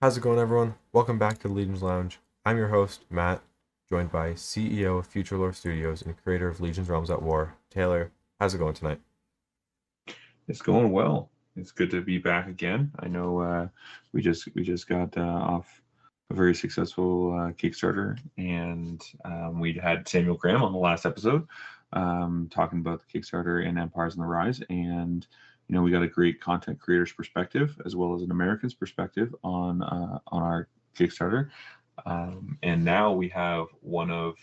How's it going, everyone? Welcome back to the Legion's Lounge. I'm your host, Matt, joined by CEO of Future Lore Studios and creator of Legion's Realms at War, Taylor. How's it going tonight? It's going well. It's good to be back again. I know we just got off a very successful Kickstarter, and we had Samuel Graham on the last episode talking about the Kickstarter and Empires on the Rise, and we got a great content creator's perspective as well as an American's perspective on our Kickstarter, and now we have one of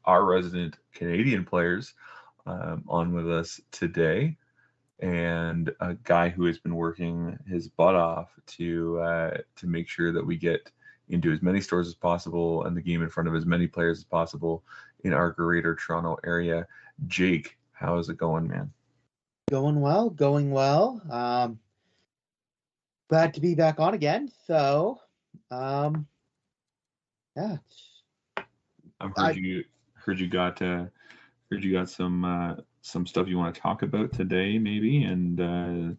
our resident Canadian players on with us today, and a guy who has been working his butt off to make sure that we get into as many stores as possible and the game in front of as many players as possible in our greater Toronto area. Jake, how is it going, man? Going well, going well. Glad to be back on again. So, yeah. I've heard you got some stuff you want to talk about today, maybe, and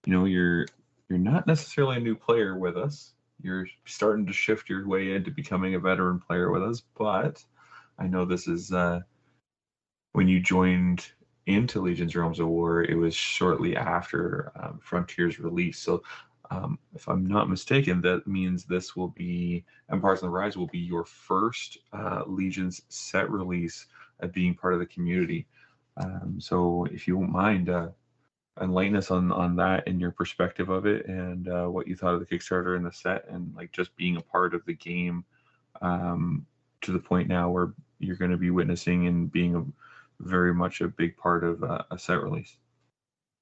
you're not necessarily a new player with us. You're starting to shift your way into becoming a veteran player with us, but I know this is when you joined into Legion's Realms of War, it was shortly after Frontier's release. So if I'm not mistaken, that means this will be Empires on the Rise will be your first Legion's set release at being part of the community. So if you won't mind, enlighten us on that and your perspective of it, and what you thought of the Kickstarter and the set, and like just being a part of the game to the point now where you're going to be witnessing and being very much a big part of a set release.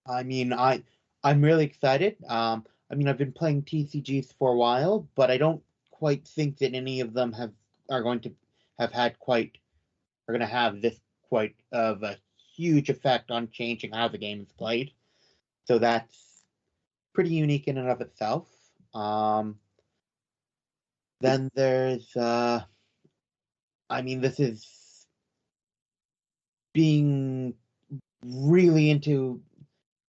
I mean, I'm really excited. I've been playing TCGs for a while, but I don't quite think that any of them are going to have this quite of a huge effect on changing how the game is played. So that's pretty unique in and of itself. Then there's, this is being really into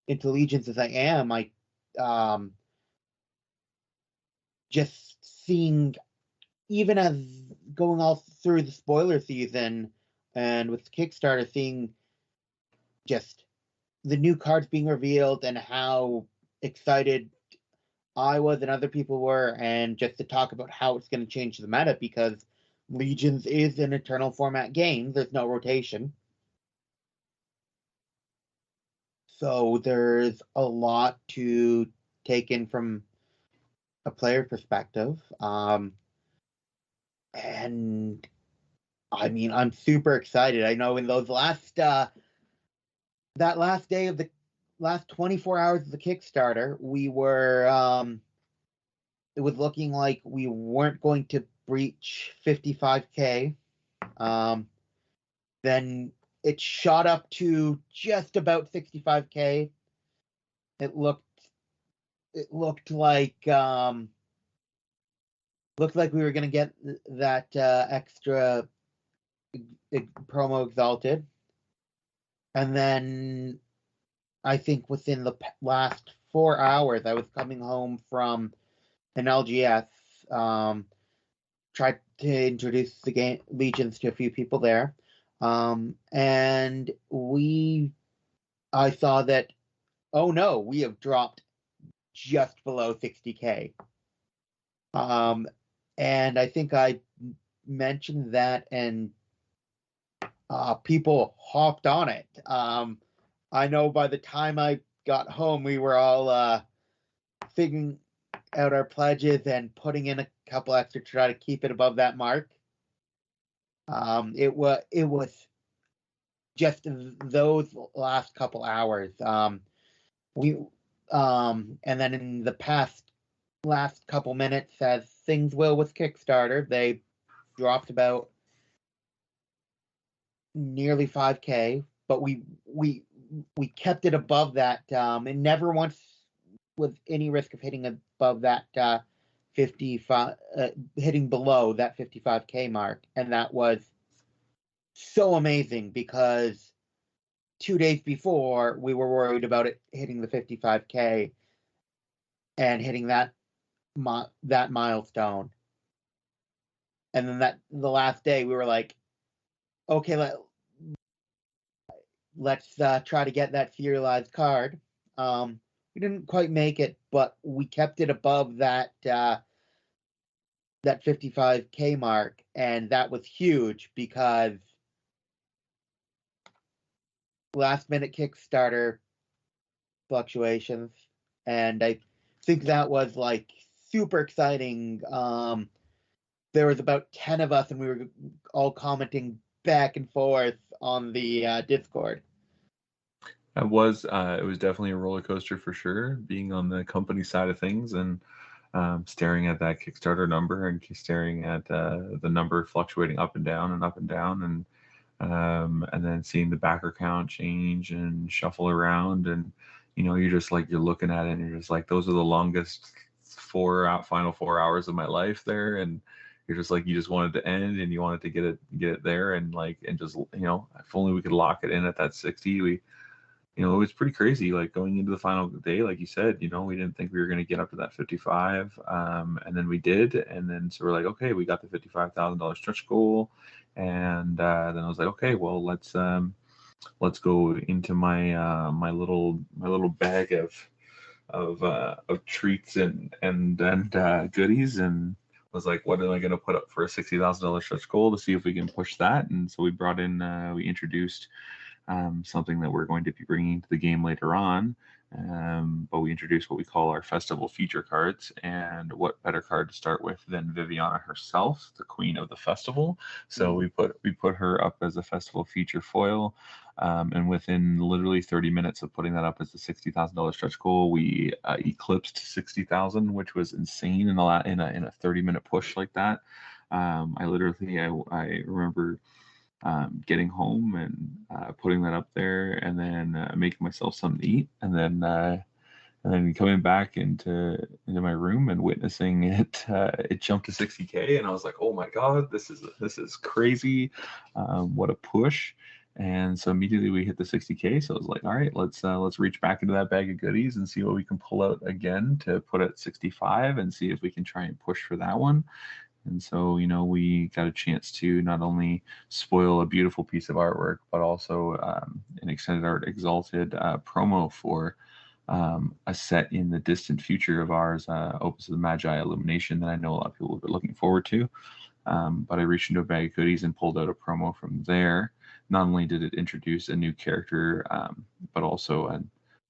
Legions as I am. Just seeing, even as going all through the spoiler season and with the Kickstarter, seeing just the new cards being revealed and how excited I was and other people were, and just to talk about how it's going to change the meta, because Legions is an eternal format game. There's no rotation. So there's a lot to take in from a player perspective. And I'm super excited. I know in those that last day of the last 24 hours of the Kickstarter, we were, it was looking like we weren't going to breach 55K. Then it shot up to just about 65K. It looked like we were going to get that extra promo exalted. And then I think within the last 4 hours, I was coming home from an LGS, tried to introduce the game Legions to a few people there. And I saw that, oh no, we have dropped just below 60K. And I think I mentioned that, and people hopped on it. I know by the time I got home, we were all figuring out our pledges and putting in a couple extra to try to keep it above that mark. It was just those last couple hours. And then in the last couple minutes, as things will with Kickstarter, they dropped about nearly 5K, but we kept it above that, and never once with any risk of hitting above that 55, hitting below that 55K mark. And that was so amazing, because 2 days before we were worried about it hitting the 55K, and hitting that that milestone. And then the last day we were like, okay, let's try to get that serialized card. We didn't quite make it, but we kept it above that 55K mark, and that was huge because last minute Kickstarter fluctuations, and I think that was like super exciting. There was about 10 of us, and we were all commenting back and forth on the Discord. It was definitely a roller coaster for sure, being on the company side of things and staring at that Kickstarter number and staring at the number fluctuating up and down and up and down, and then seeing the backer count change and shuffle around, and you're just like, you're looking at it and you're just like, those are the longest final 4 hours of my life there, and you're just like, you just wanted to end and you wanted to get it there, and just if only we could lock it in at that 60. It was pretty crazy, like going into the final day, like you said, we didn't think we were going to get up to that 55. And then we did. And then, so we're like, okay, we got the $55,000 stretch goal. And then I was like, okay, well, let's go into my little bag of treats and goodies, and was like, what am I going to put up for a $60,000 stretch goal to see if we can push that? And so we brought in, we introduced something that we're going to be bringing to the game later on. But we introduced what we call our festival feature cards, and what better card to start with than Viviana herself, the queen of the festival. So we put her up as a festival feature foil, and within literally 30 minutes of putting that up as the $60,000 stretch goal, we eclipsed 60,000, which was insane in a 30-minute push like that. I remember getting home and putting that up there, and then making myself something to eat, and then coming back into my room and witnessing it. It jumped to 60K, and I was like, oh my god, this is crazy. What a push. And so immediately we hit the 60K. So I was like, all right, let's reach back into that bag of goodies and see what we can pull out again to put at 65, and see if we can try and push for that one. And so, we got a chance to not only spoil a beautiful piece of artwork, but also an Extended Art Exalted promo for a set in the distant future of ours, Opus of the Magi Illumination, that I know a lot of people have been looking forward to. But I reached into a bag of goodies and pulled out a promo from there. Not only did it introduce a new character, but also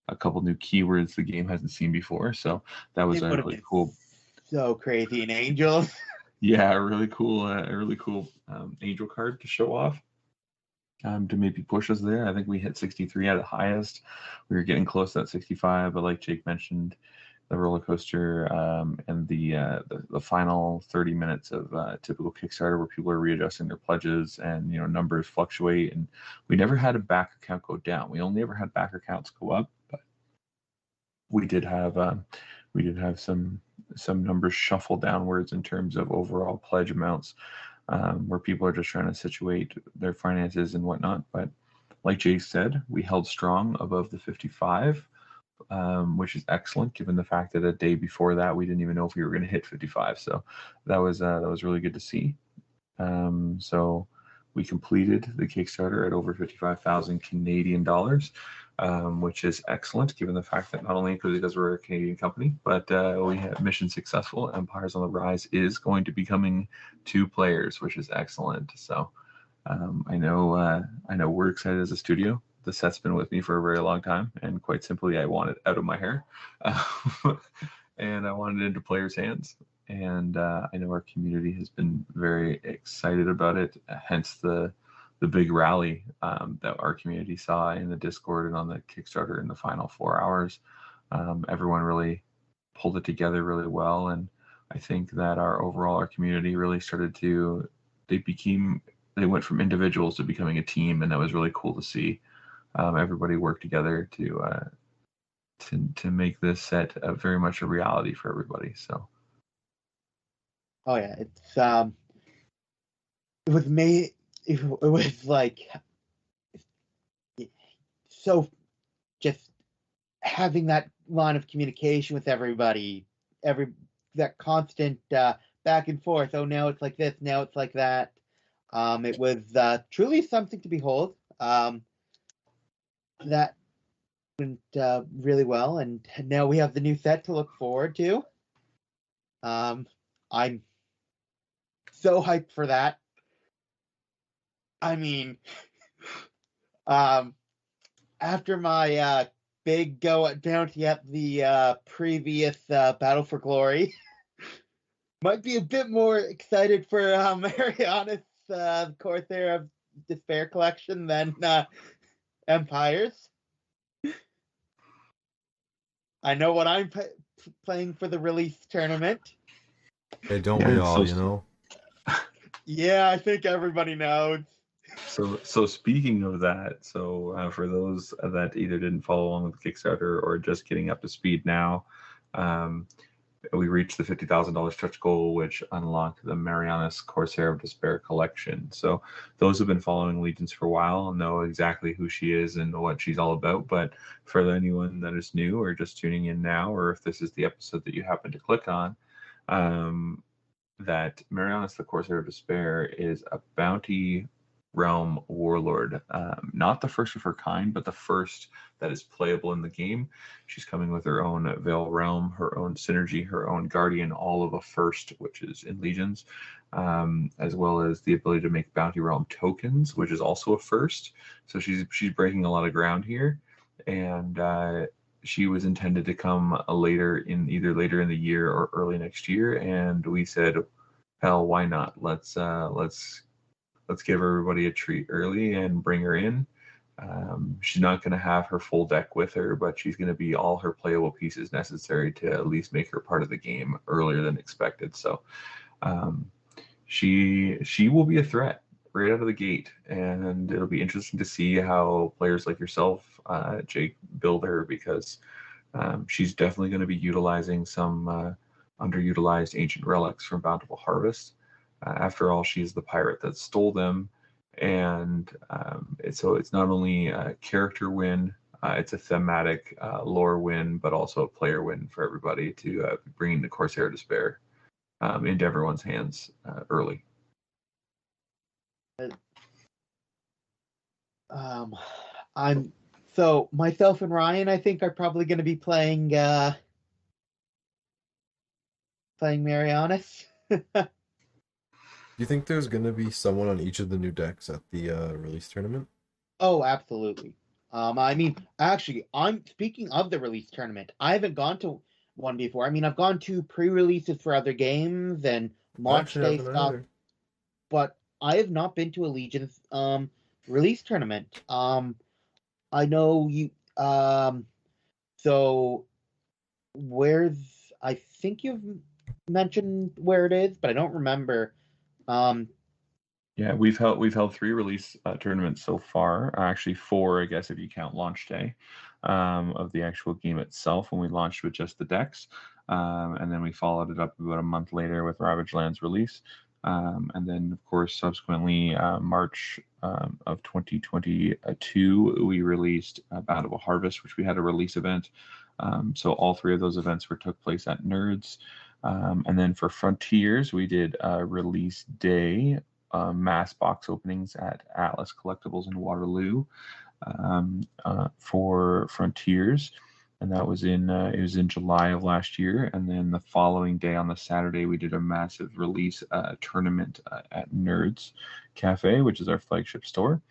a couple new keywords the game hasn't seen before. So that was a really cool. So crazy in Angels. Yeah, a really cool angel card to show off, to maybe push us there. I think we hit 63 at the highest. We were getting close to that 65, but like Jake mentioned, the roller coaster and the final 30 minutes of typical Kickstarter, where people are readjusting their pledges and numbers fluctuate, and we never had a back account go down. We only ever had back accounts go up, but we did have some numbers shuffle downwards in terms of overall pledge amounts, where people are just trying to situate their finances and whatnot. But like Jay said, we held strong above the 55, which is excellent given the fact that a day before that we didn't even know if we were going to hit 55. So that was really good to see. So we completed the Kickstarter at over 55,000 Canadian dollars, which is excellent given the fact that not only because we're a Canadian company, but we have mission successful. Empires on the Rise is going to be coming 2 players, which is excellent. So I know we're excited as a studio. The set's been with me for a very long time, and quite simply, I want it out of my hair, and I want it into players' hands. And I know our community has been very excited about it, hence the big rally that our community saw in the Discord and on the Kickstarter in the final 4 hours. Everyone really pulled it together really well, and I think that our community really started to, they went from individuals to becoming a team, and that was really cool to see. Everybody work together to make this set very much a reality for everybody. So. Oh yeah, it was me. It was like so, just having that line of communication with everybody that constant back and forth. Oh, now it's like this, now it's like that. It was truly something to behold. That went really well, and now we have the new set to look forward to. I'm so hyped for that. I mean, after my big go at bounty at the previous Battle for Glory, might be a bit more excited for Mariana's Corsair of Despair collection than Empires. I know what I'm playing for the release tournament. Hey, don't we all, you know? Yeah, I think everybody knows. So speaking of that, for those that either didn't follow along with the Kickstarter or just getting up to speed now, we reached the $50,000 stretch goal, which unlocked the Mariana's Corsair of Despair collection. So those who've been following Legions for a while know exactly who she is and what she's all about. But for anyone that is new or just tuning in now, or if this is the episode that you happen to click on, that Mariana's the Corsair of Despair is a bounty realm warlord, not the first of her kind, but the first that is playable in the game. She's coming with her own Veil realm, her own synergy, her own guardian, all of a first, which is in Legions, as well as the ability to make bounty realm tokens, which is also a first. So she's breaking a lot of ground here, and she was intended to come either later in the year or early next year, and we said, hell, why not? Let's give everybody a treat early and bring her in. She's not going to have her full deck with her, but she's going to be all her playable pieces necessary to at least make her part of the game earlier than expected. So she will be a threat right out of the gate, and it'll be interesting to see how players like yourself, Jake, build her, because she's definitely going to be utilizing some underutilized ancient relics from Bountiful Harvest. After all, she's the pirate that stole them, and so it's not only a character win, it's a thematic lore win, but also a player win for everybody to bring the Corsair of Despair into everyone's hands early. So myself and Ryan, I think, are probably going to be playing Marianas. Do you think there's going to be someone on each of the new decks at the release tournament? Oh, absolutely. I mean, actually, I'm speaking of the release tournament. I haven't gone to one before. I mean, I've gone to pre-releases for other games and launch day stuff, but I have not been to a Legion's release tournament. I know you. So I think you've mentioned where it is, but I don't remember. Yeah, we've held 3 release tournaments so far. Actually 4, I guess, if you count launch day of the actual game itself, when we launched with just the decks, and then we followed it up about a month later with Ravage Lands release, and then of course subsequently March of 2022 we released Bountiful Harvest, which we had a release event. So all 3 of those events took place at Nerds. And then for Frontiers, we did a release day mass box openings at Atlas Collectibles in Waterloo for Frontiers, and that was it was in July of last year. And then the following day, on the Saturday, we did a massive release tournament at Nerds Cafe, which is our flagship store.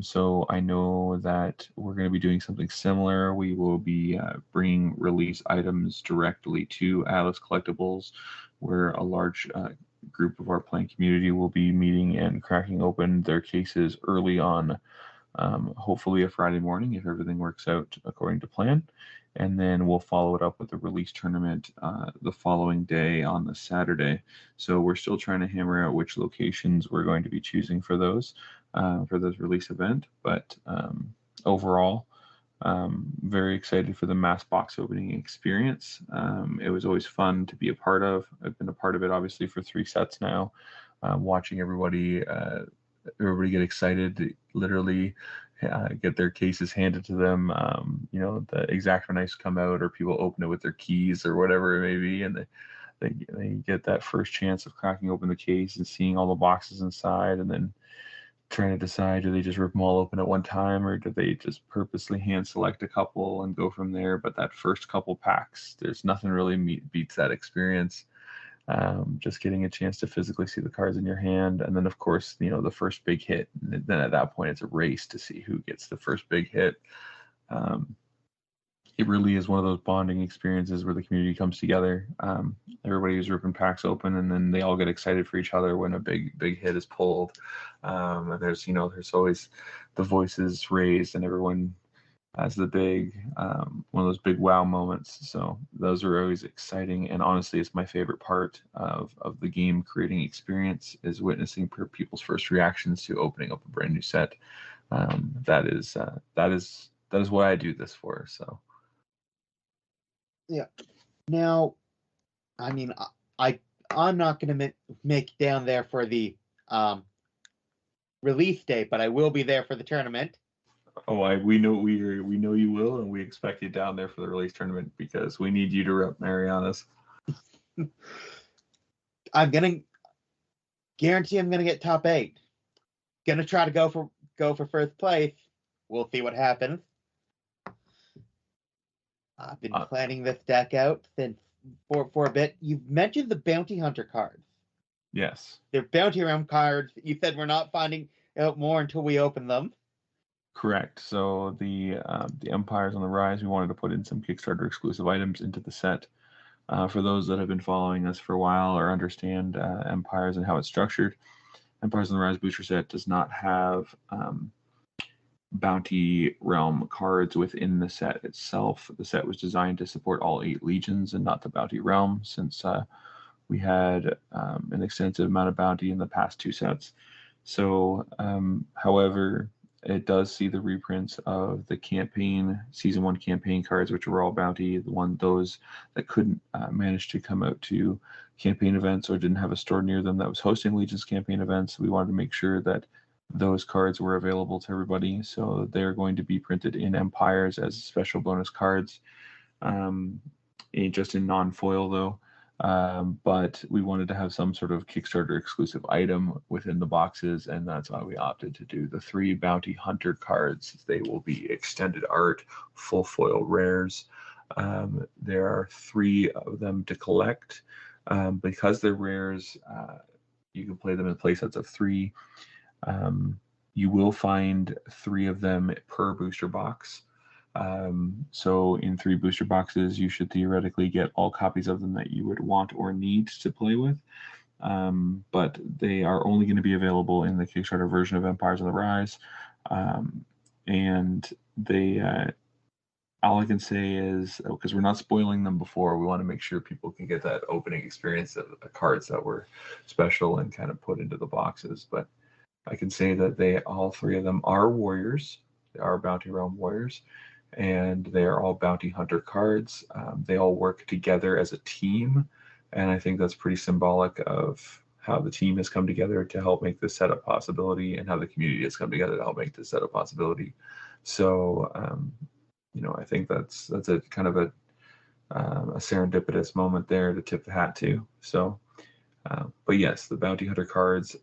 So I know that we're going to be doing something similar. We will be bringing release items directly to Atlas Collectibles, where a large group of our playing community will be meeting and cracking open their cases early on, hopefully a Friday morning if everything works out according to plan. And then we'll follow it up with a release tournament the following day on the Saturday. So we're still trying to hammer out which locations we're going to be choosing for those release event. But overall, very excited for the mass box opening experience. It was always fun to be a part of. I've been a part of it obviously for 3 sets now, watching everybody get excited, literally get their cases handed to them. The exact nice come out, or people open it with their keys or whatever it may be, and they get that first chance of cracking open the case and seeing all the boxes inside, and then trying to decide, do they just rip them all open at one time, or do they just purposely hand select a couple and go from there? But that first couple packs, there's nothing really beats that experience. Just getting a chance to physically see the cards in your hand, and then of course, the first big hit. And then at that point, it's a race to see who gets the first big hit. It really is one of those bonding experiences where the community comes together. Everybody is ripping packs open, and then they all get excited for each other when a big hit is pulled. And there's always the voices raised, and everyone has the big one of those big wow moments. So those are always exciting, and honestly, it's my favorite part of the game creating experience is witnessing people's first reactions to opening up a brand new set. That is what I do this for. So. Yeah. Now, I mean, I'm not going to make it down there for the release date, but I will be there for the tournament. Oh, we know you will, and we expect you down there for the release tournament because we need you to rep Marianas. I'm gonna guarantee I'm gonna get top 8. Gonna try to go for first place. We'll see what happens. I've been planning this deck out since for a bit. You mentioned the bounty hunter cards. Yes. They're bounty realm cards. You said we're not finding out more until we open them. Correct. So the Empires on the Rise, we wanted to put in some Kickstarter exclusive items into the set. For those that have been following us for a while or understand Empires and how it's structured, Empires on the Rise booster set does not have bounty realm cards within the set itself. The set was designed to support all 8 legions and not the bounty realm, since we had an extensive amount of bounty in the past 2 sets. So, however, it does see the reprints of the campaign, season 1 campaign cards, which were all bounty. Those that couldn't manage to come out to campaign events or didn't have a store near them that was hosting Legion's campaign events. We wanted to make sure that those cards were available to everybody. So they're going to be printed in Empires as special bonus cards, just in non-foil though. But we wanted to have some sort of Kickstarter exclusive item within the boxes, and that's why we opted to do the 3 bounty hunter cards. They will be extended art, full foil rares. There are 3 of them to collect. Because they're rares, you can play them in play sets of 3. You will find 3 of them per booster box. So in 3 booster boxes, you should theoretically get all copies of them that you would want or need to play with. But they are only going to be available in the Kickstarter version of Empires on the Rise. And they, all I can say is, because we're not spoiling them before, we want to make sure people can get that opening experience of the cards that were special and kind of put into the boxes. But I can say that all 3 of them are warriors. They are bounty realm warriors, and they are all bounty hunter cards. They all work together as a team, and I think that's pretty symbolic of how the team has come together to help make this set a possibility, and how the community has come together to help make this set a possibility. So, I think that's a kind of a serendipitous moment there to tip the hat to. So, but yes, the bounty hunter cards,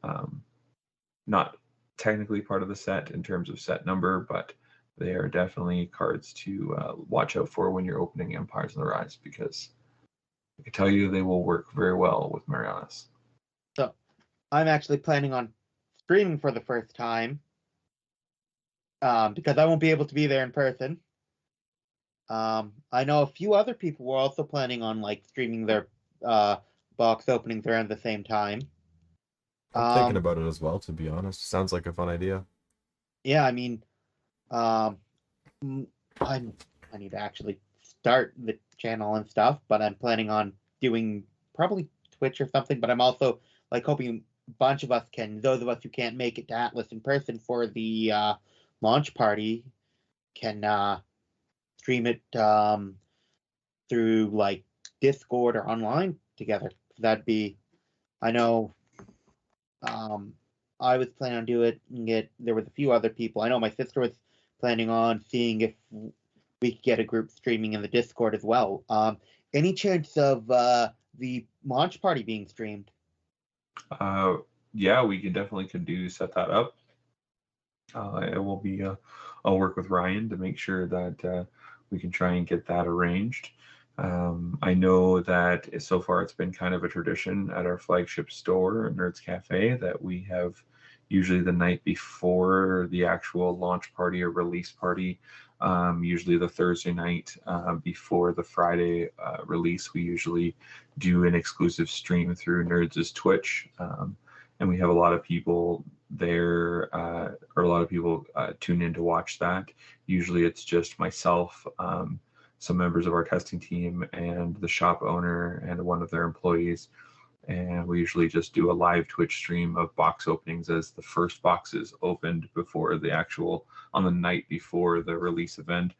not technically part of the set in terms of set number, but they are definitely cards to watch out for when you're opening Empires on the Rise, because I can tell you they will work very well with Marianas. So I'm actually planning on streaming for the first time because I won't be able to be there in person. I know a few other people were also planning on streaming their box openings around the same time. I'm thinking about it as well, to be honest. Sounds like a fun idea. Yeah, I mean, I need to actually start the channel and stuff, but I'm planning on doing probably Twitch or something. But I'm also hoping a bunch of us can, those of us who can't make it to Atlas in person for the launch party, can stream it through Discord or online together. That'd be, I know. I was planning on doing it. There was a few other people. I know my sister was planning on seeing if we could get a group streaming in the Discord as well. Any chance of the launch party being streamed? Yeah, we could set that up. It will be I'll work with Ryan to make sure that we can try and get that arranged. I know that so far it's been kind of a tradition at our flagship store, Nerds Cafe, that we have usually the night before the actual launch party or release party, usually the Thursday night before the Friday release, we usually do an exclusive stream through Nerds' Twitch. And we have a lot of people there, or a lot of people tune in to watch that. Usually it's just myself, some members of our testing team, and the shop owner and one of their employees. And we usually just do a live Twitch stream of box openings as the first boxes opened before the actual, on the night before the release event,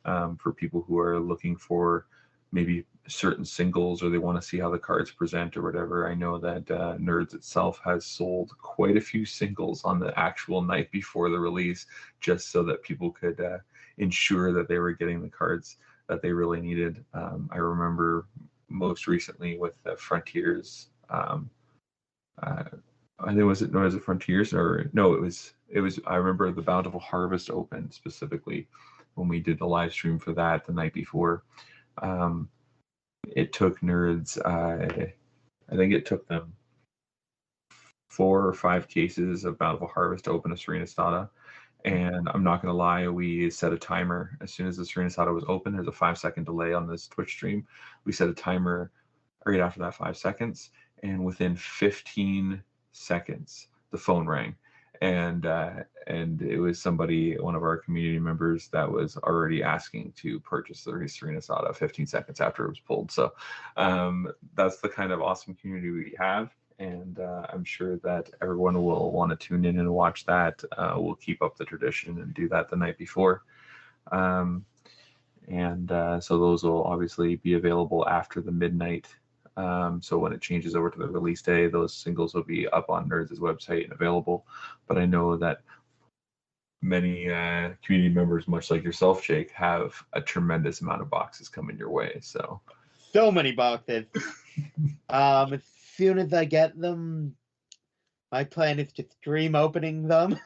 for people who are looking for maybe certain singles, or they want to see how the cards present or whatever. I know that Nerds itself has sold quite a few singles on the actual night before the release, just so that people could ensure that they were getting the cards that they really needed. I remember most recently with the Frontiers. I think was it Frontiers, or no? It was. I remember the Bountiful Harvest Open specifically when we did the live stream for that the night before. It took Nerds. I think it took them 4 or 5 cases of Bountiful Harvest to open a Serenissata. And I'm not going to lie, we set a timer. As soon as the Serenissata was open, there's a 5-second delay on this Twitch stream. We set a timer right after that 5 seconds. And within 15 seconds, the phone rang. And it was somebody, one of our community members, that was already asking to purchase the Serenissata 15 seconds after it was pulled. So that's the kind of awesome community we have. And I'm sure that everyone will want to tune in and watch that. We'll keep up the tradition and do that the night before. So those will obviously be available after the midnight. So when it changes over to the release day, those singles will be up on Nerds' website and available. But I know that many community members, much like yourself, Jake, have a tremendous amount of boxes coming your way. So many boxes. As soon as I get them, my plan is to stream opening them.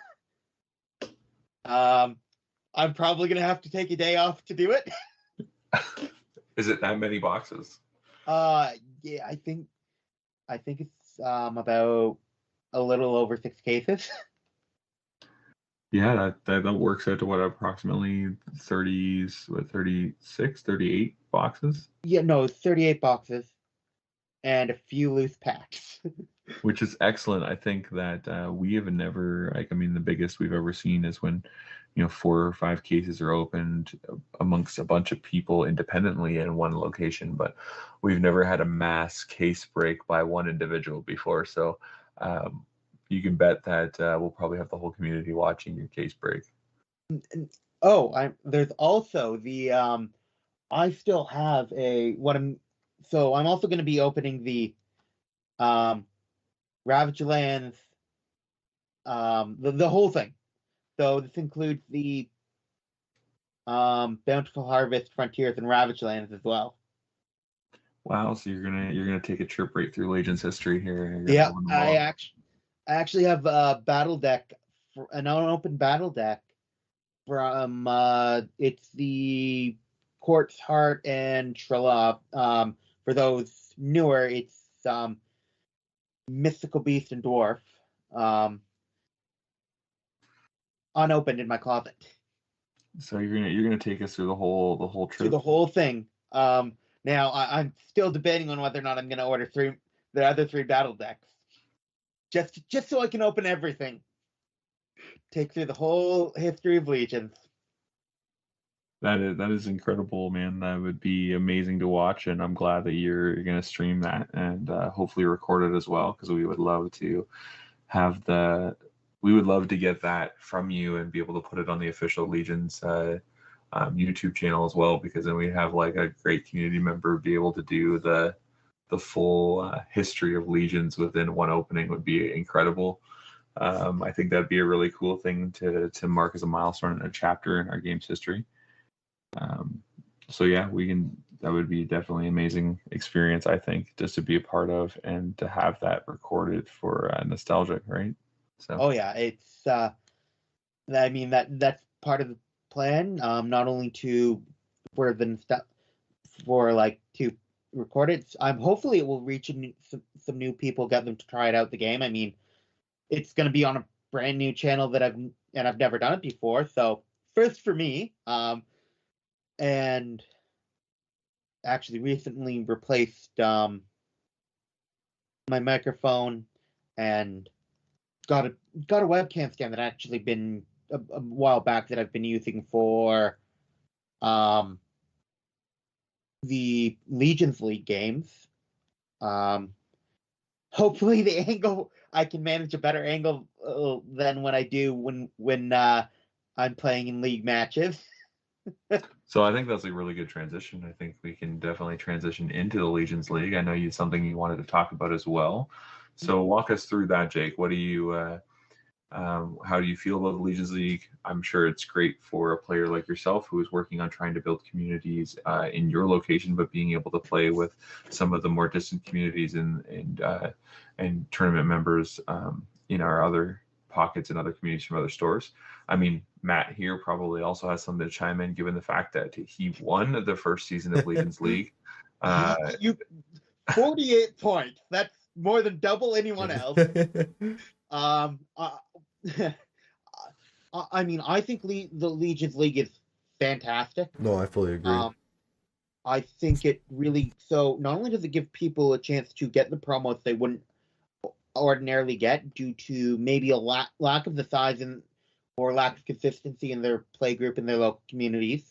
I'm probably gonna have to take a day off to do it. Is it that many boxes? Yeah, I think it's about a little over 6 cases. Yeah, that works out to what, approximately 36, 38 boxes? Yeah, no, it's 38 boxes and a few loose packs. Which is excellent. I think that we have never, like, I mean, the biggest we've ever seen is when, 4 or 5 cases are opened amongst a bunch of people independently in one location, but we've never had a mass case break by one individual before. So you can bet that we'll probably have the whole community watching your case break. Oh, there's also the I still have I'm also going to be opening the Ravage Lands, the whole thing. So this includes the Bountiful Harvest, Frontiers, and Ravage Lands as well. Wow! So you're gonna take a trip right through Legion's history here. Yeah, I actually have a battle deck, an unopened battle deck from it's the Quartz Heart and Trilla. For those newer, it's Mystical Beast and Dwarf. Unopened in my closet. So you're gonna take us through the whole trip. Through the whole thing. Now I'm still debating on whether or not I'm gonna order the other 3 battle decks. Just so I can open everything. Take through the whole history of Legions. That is incredible, man. That would be amazing to watch, and I'm glad that you're gonna stream that and hopefully record it as well, because we would love to get that from you and be able to put it on the official Legions YouTube channel as well, because then we have like a great community member be able to do the full history of Legions within one opening. Would be incredible. I think that'd be a really cool thing to mark as a milestone in a chapter in our game's history. So yeah, we can would be definitely an amazing experience, I think, just to be a part of and to have that recorded for nostalgic, right? So. Oh yeah, it's I mean that's part of the plan. Not only to for the for like to record it. Hopefully it will reach some new people, get them to try it out the game. I mean, it's going to be on a brand new channel that I've never done it before, so first for me. And actually recently replaced my microphone and got a webcam stand that actually been a while back that I've been using for the Legions League games. Hopefully the angle, I can manage a better angle than when I do when I'm playing in league matches. So I think that's a really good transition. I think we can definitely transition into the Legions League. I know something you wanted to talk about as well. So walk us through that, Jake. What do you, how do you feel about the Legions League? I'm sure it's great for a player like yourself who is working on trying to build communities in your location, but being able to play with some of the more distant communities and tournament members in our other pockets and other communities from other stores. I mean, Matt here probably also has something to chime in, given the fact that he won the first season of Legions League. You 48 points. That's more than double anyone else. I mean, I think the Legions League is fantastic. No, I fully agree. I think it really, so not only does it give people a chance to get the promos they wouldn't ordinarily get due to maybe a lack of the size or lack of consistency in their play group in their local communities.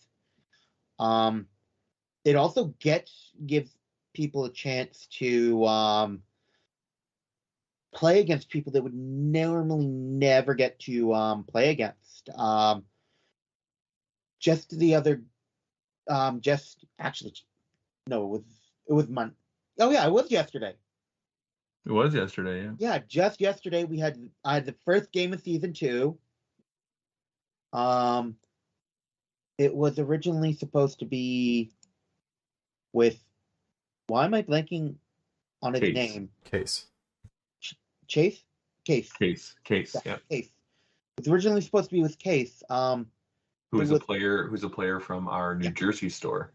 It also gives people a chance to play against people that would normally never get to play against. Just the other, just actually, no, it was Monday. Oh yeah, it was yesterday. It was yesterday, yeah. Yeah, just yesterday I had the first game of season 2. It was originally supposed to be with. Why am I blanking on his name? Case. Chase? Case. Case, yeah. Case. It was originally supposed to be with Case. Who's a player from our New Jersey store.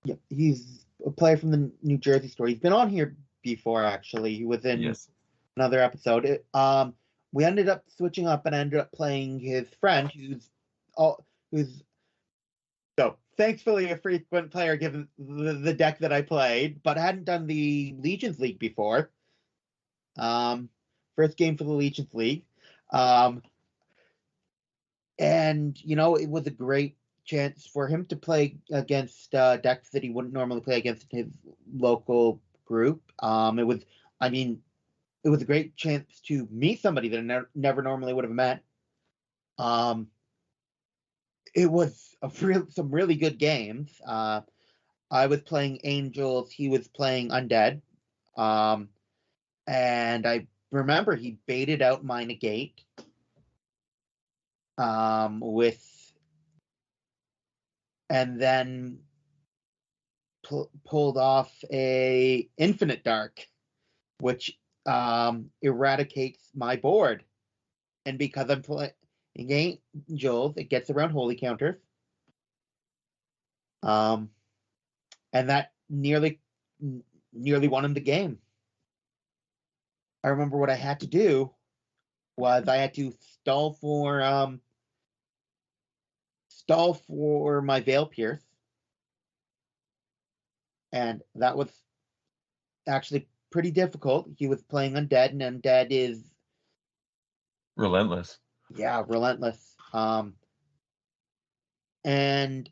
Yeah, he's a player from the New Jersey store. He's been on here before, actually. He was in another episode. We ended up switching up and ended up playing his friend, who's so thankfully a frequent player given the deck that I played, but hadn't done the Legions League before. First game for the Legions League. And, it was a great chance for him to play against decks that he wouldn't normally play against in his local group. It was a great chance to meet somebody that I never normally would have met. It was some really good games. I was playing Angels, he was playing Undead. And I remember he baited out my negate and then pulled off a Infinite Dark, which eradicates my board. And because I'm playing Angels, it gets around holy counters. And that nearly won him the game. I remember what I had to do was I had to stall for my Veil Pierce. And that was actually pretty difficult. He was playing Undead, and Undead is relentless. Yeah, relentless. And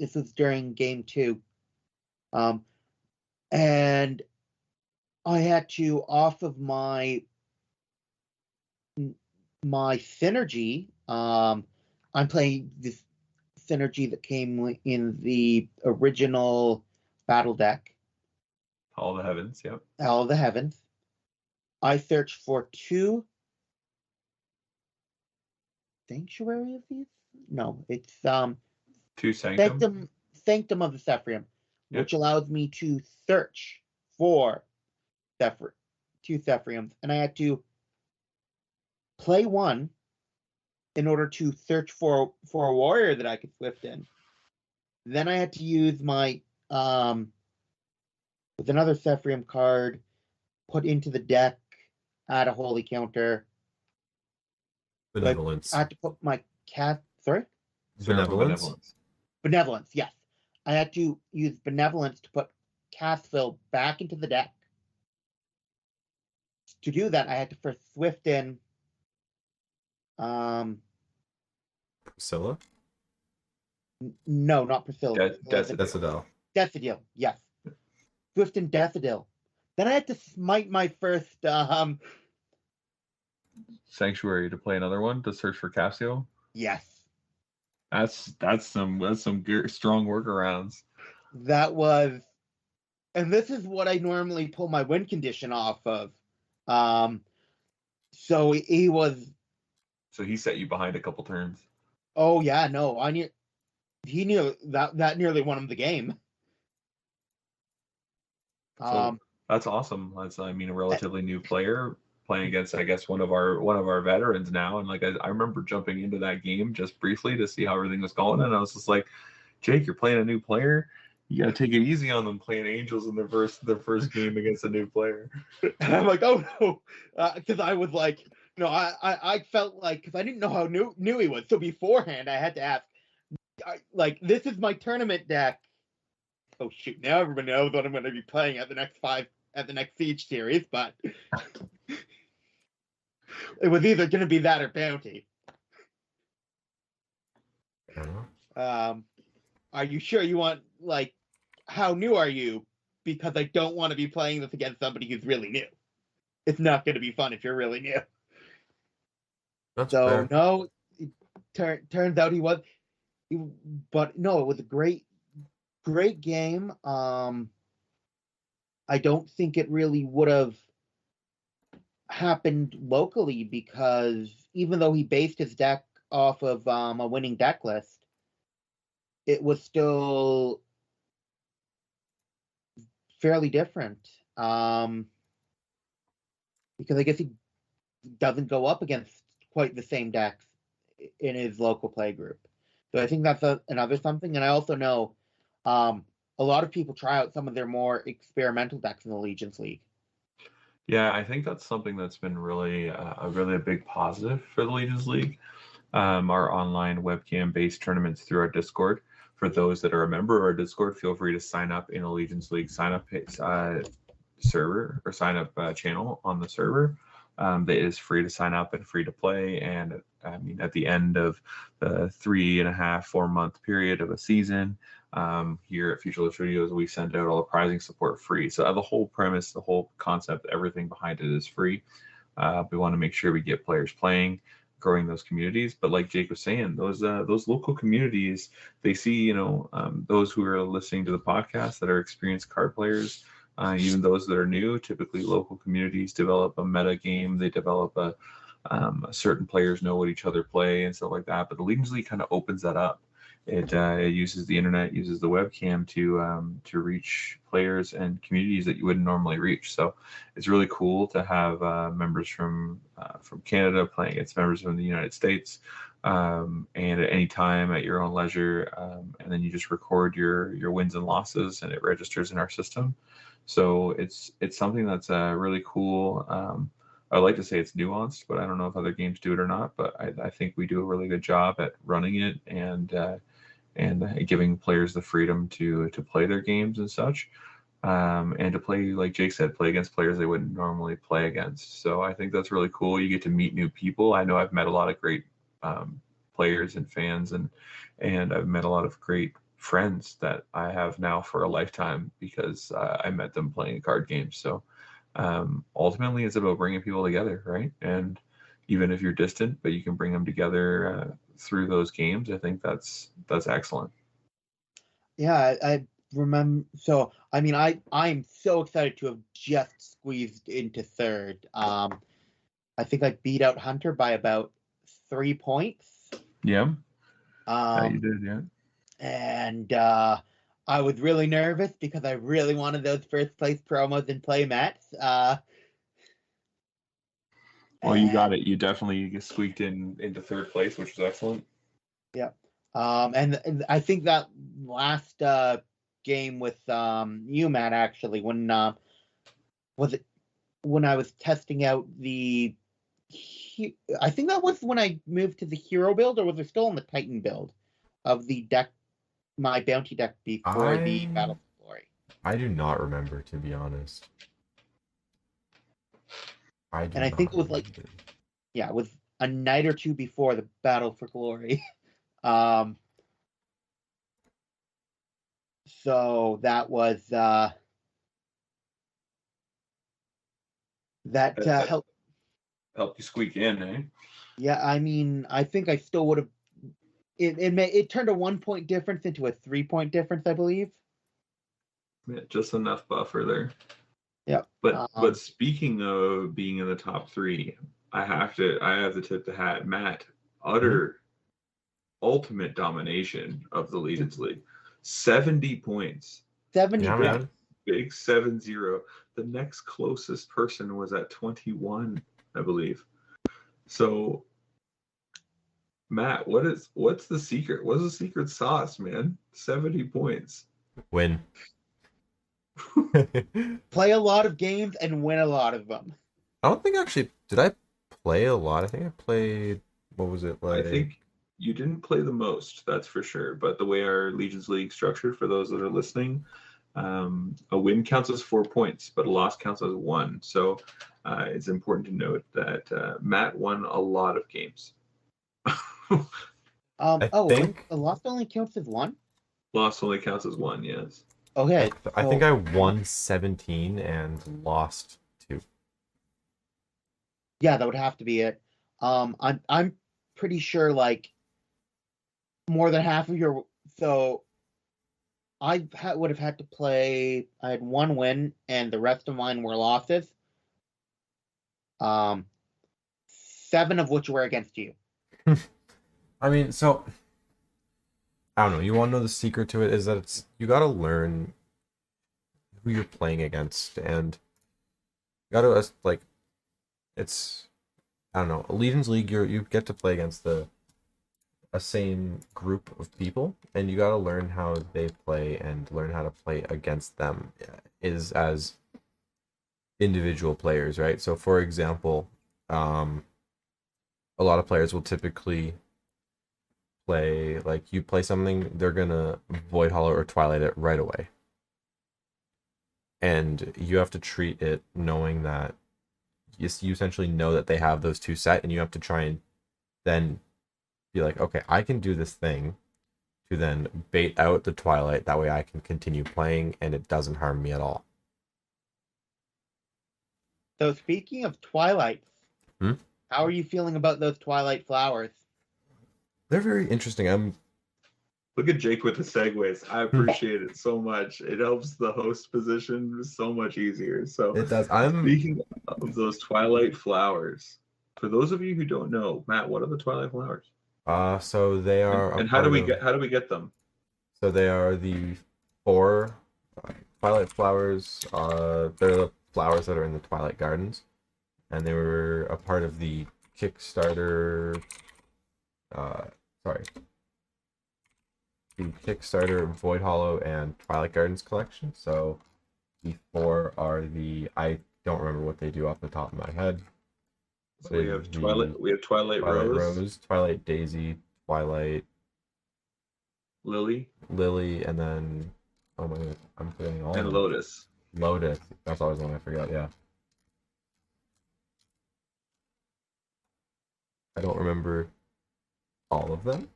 this was during game 2. And I had to, off of my synergy, I'm playing this synergy that came in the original battle deck. Hall of the Heavens, yep. Hall of the Heavens. I searched for 2 Sanctuary of these? No, it's 2 Sanctum. Sanctum of the Sephrium. Yep. which allows me to search for two Thefriums, and I had to play one in order to search for a warrior that I could swift in. Then I had to use my with another Thefrium card, put into the deck, add a holy counter. Benevolence. I had to put my cat. Sorry, Benevolence. Benevolence. Yes, I had to use Benevolence to put Cassville back into the deck. To do that, I had to first swift in. Priscilla. No, not Priscilla. Decedel. Decedil. Yes, swift in Decedil. Then I had to smite my first. Sanctuary to play another one to search for Cassio. Yes. That's some strong workarounds. That was, and this is what I normally pull my win condition off of. So he was. So he set you behind a couple turns. Oh yeah, no, he knew that nearly won him the game. So that's awesome. That's a relatively new player playing against, I guess, one of our veterans now. And like I remember jumping into that game just briefly to see how everything was going, and I was just like, Jake, you're playing a new player. You gotta take it easy on them playing Angels in their first game against a new player. And I'm like, oh no, because I was like, no, I felt like, because I didn't know how new he was. So beforehand, I had to ask, like, this is my tournament deck. Oh shoot! Now everyone knows what I'm going to be playing at the next Siege series, but it was either going to be that or Bounty. Are you sure you want, like, how new are you? Because I don't want to be playing this against somebody who's really new. It's not going to be fun if you're really new. That's so fair. No, turns out but no, it was a great game. I don't think it really would have happened locally, because even though he based his deck off of a winning deck list, it was still fairly different. Because I guess he doesn't go up against quite the same decks in his local play group. So I think that's another something. And I also know a lot of people try out some of their more experimental decks in the Legions League. Yeah, I think that's something that's been really a big positive for the Legions League. Our online webcam-based tournaments through our Discord. For those that are a member of our Discord, feel free to sign up in a Legions League sign-up server or sign-up channel on the server. That is free to sign up and free to play. And at the end of the 3.5-4 month period of a season, here at Future Studios, we send out all the prizing support free. So the whole premise, the whole concept, everything behind it is free. We want to make sure we get players playing, growing those communities. But like Jake was saying, those local communities, they see, those who are listening to the podcast that are experienced card players, even those that are new. Typically local communities develop a meta game. They develop a certain players know what each other play and stuff like that. But the Legions League kind of opens that up. It uses the internet, uses the webcam to reach players and communities that you wouldn't normally reach. So it's really cool to have members from Canada playing against members from the United States, and at any time at your own leisure, and then you just record your wins and losses, and it registers in our system. So it's something that's really cool. I'd like to say it's nuanced, but I don't know if other games do it or not. But I think we do a really good job at running it and giving players the freedom to play their games and such, and to play, like Jake said, play against players they wouldn't normally play against. So I think that's really cool. You get to meet new people. I know I've met a lot of great players and fans, and I've met a lot of great friends that I have now for a lifetime because I met them playing card games. So ultimately it's about bringing people together, right? And even if you're distant, but you can bring them together through those games, I think that's excellent. Yeah, I remember. So I'm so excited to have just squeezed into third. I think I beat out Hunter by about 3 points. Yeah. You did, yeah. And I was really nervous because I really wanted those first place promos and playmats. Well, you got it. You definitely squeaked into third place, which was excellent. Yeah. And I think that last game with you, Matt, actually, when was it when I was testing out I think that was when I moved to the hero build, or was it still on the Titan build of the deck, my bounty deck before the Battle for Glory? I do not remember, to be honest. I think it was like, yeah, it was a night or two before the Battle for Glory. So that was that helped you squeak in, eh? Yeah, I mean, I think I still would have. It turned a 1 point difference into a 3 point difference, I believe. Yeah, just enough buffer there. Yeah. But speaking of being in the top three, I have to tip the hat. Matt, utter ultimate domination of the Legions League. 70 points. 70 Yeah, points. man. Big 7-0. The next closest person was at 21, I believe. So, Matt, what's the secret? What's the secret sauce, man? 70 points. Win. Play a lot of games and win a lot of them. I don't think actually did I play a lot. I think I played, what was it like? I think you didn't play the most, that's for sure. But the way our Legions League structured, for those that are listening, a win counts as 4 points, but a loss counts as 1. So it's important to note that Matt won a lot of games. I think a loss only counts as 1? Loss only counts as 1, yes. Okay. I think I won 17 and lost 2. Yeah, that would have to be it. I'm pretty sure like more than half of your, so I would have had to play. I had 1 win, and the rest of mine were losses. 7 of which were against you. I mean, so I don't know. You want to know the secret to it is that you got to learn who you're playing against, and you got to like it's I don't know. A Legions League, you get to play against a same group of people, and you got to learn how they play and learn how to play against them is as individual players, right? So for example, a lot of players will typically play, like, you play something, they're gonna Void Hollow or Twilight it right away, and you have to treat it knowing that you essentially know that they have those two set, and you have to try and then be like, okay, I can do this thing to then bait out the Twilight, that way I can continue playing and it doesn't harm me at all. So speaking of Twilights, how are you feeling about those Twilight flowers? They're very interesting. Look at Jake with the segues. I appreciate it so much. It helps the host position so much easier. So It does. Speaking of those Twilight flowers, for those of you who don't know, Matt, what are the Twilight flowers? So they are. And how do we get them? So they are the 4 Twilight flowers. They're the flowers that are in the Twilight Gardens, and they were a part of the Kickstarter. The Kickstarter Void Hollow and Twilight Gardens collection. So the 4 are I don't remember what they do off the top of my head. So we have Twilight Rose, Twilight Daisy, Twilight Lily, and then oh my god, I'm forgetting all. And Lotus. Lotus. That's always one I forgot. Yeah. I don't remember all of them.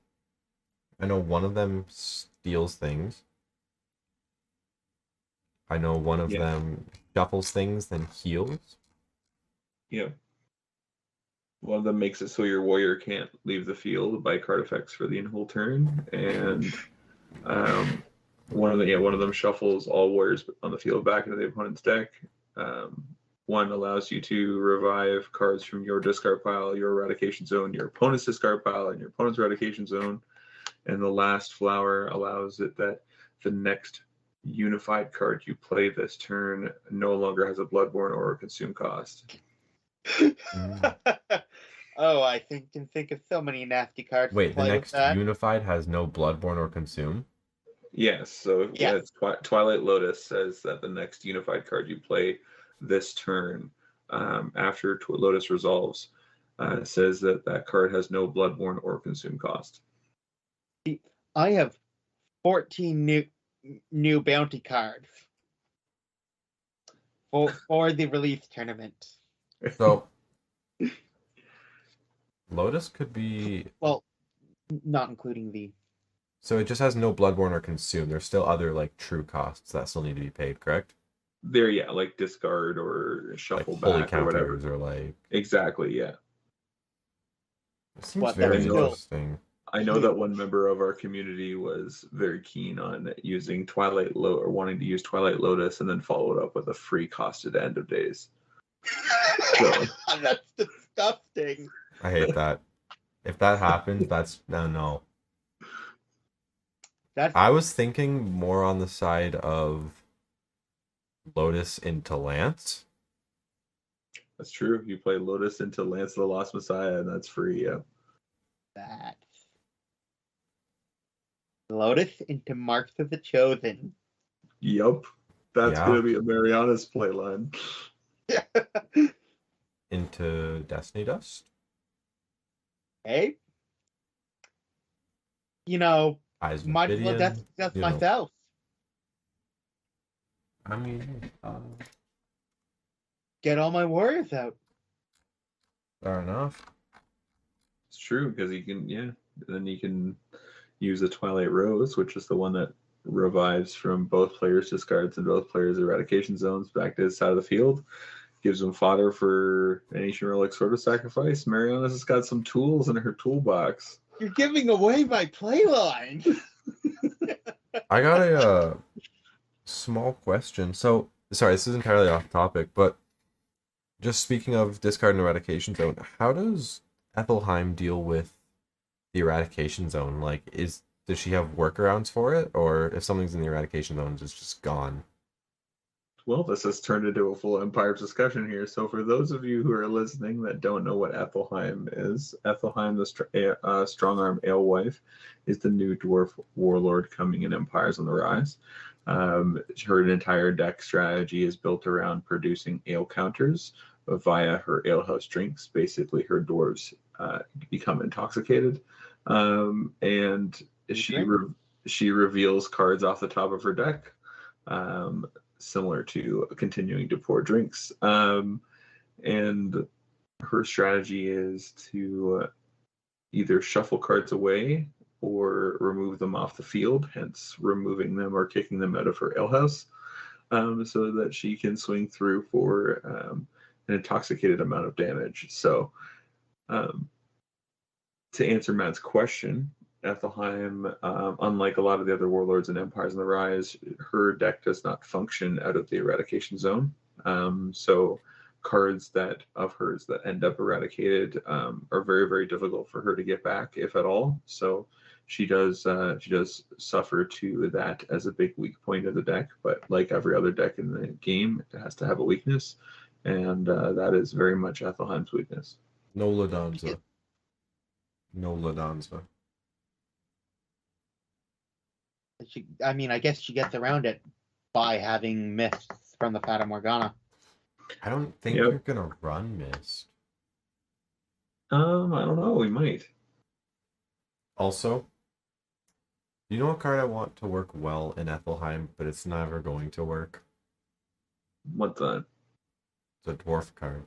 I know one of them steals things. I know one of them shuffles things, then heals. Yeah. One of them makes it so your warrior can't leave the field by card effects for the whole turn, and one of them shuffles all warriors on the field back into the opponent's deck. One allows you to revive cards from your discard pile, your eradication zone, your opponent's discard pile, and your opponent's eradication zone. And the last flower allows it that the next unified card you play this turn no longer has a Bloodborne or a consume cost. Oh, I can think of so many nasty cards to Wait, the play with next that. unified has no Bloodborne or Consume? Yes, so Yeah. it's Twilight Lotus says that the next unified card you play this turn, after Lotus resolves, says that that card has no Bloodborne or consume cost. I have 14 new bounty cards for the release tournament. So, Lotus could be... Well, not including the... So it just has no Bloodborne or Consume. There's still other, like, true costs that still need to be paid, correct? There, yeah, like discard or shuffle Like holy back or whatever. counters or, like... Exactly, yeah. It seems What, very that's still- interesting. I know that one member of our community was very keen on using or wanting to use Twilight Lotus and then follow it up with a free costed End of Days. So, That's disgusting. I hate that. If that happens, that's... No. That's I was thinking more on the side of Lotus into Lance. that's true. You play Lotus into Lance of the Lost Messiah, and that's free, yeah. that. Lotus into Marks of the Chosen. Yup. That's Yeah. going to be a Mariana's playline. Into Destiny Dust. Hey? You know, Eyes of might as well Obsidian, that's you know. myself. I mean, Get all my warriors out. fair enough. It's true, because you can, yeah. Then you can use a Twilight Rose, which is the one that revives from both players' discards and both players' eradication zones back to the side of the field. Gives them fodder for an ancient relic Sword of Sacrifice. Mariana's has got some tools in her toolbox. You're giving away my playline. I got a small question. So, sorry, this is entirely off topic, but just speaking of discard and eradication zone, how does Ethelheim deal with the eradication zone? Like, does she have workarounds for it, or if something's in the eradication zone, it's just gone? Well, this has turned into a full Empires discussion here. So, for those of you who are listening that don't know what Ethelheim is, Ethelheim, the strong arm alewife, is the new dwarf warlord coming in Empires on the Rise. Her entire deck strategy is built around producing ale counters via her alehouse drinks. Basically, her dwarves become intoxicated, and she reveals cards off the top of her deck. Similar to continuing to pour drinks. And her strategy is to either shuffle cards away or remove them off the field, hence removing them or kicking them out of her alehouse, so that she can swing through for an intoxicated amount of damage. So, to answer Matt's question, Ethelheim, unlike a lot of the other warlords and Empires in the Rise, her deck does not function out of the eradication zone. So cards of hers that end up eradicated are very, very difficult for her to get back, if at all. So she does suffer to that as a big weak point of the deck. But like every other deck in the game, it has to have a weakness, and that is very much Ethelheim's weakness. No Ladanza. No Ladanza. I guess she gets around it by having Mist from the Fata Morgana. I don't think you're gonna run Mist. I don't know. We might. Also, you know what card I want to work well in Ethelheim, but it's never going to work? What's that? It's a dwarf card.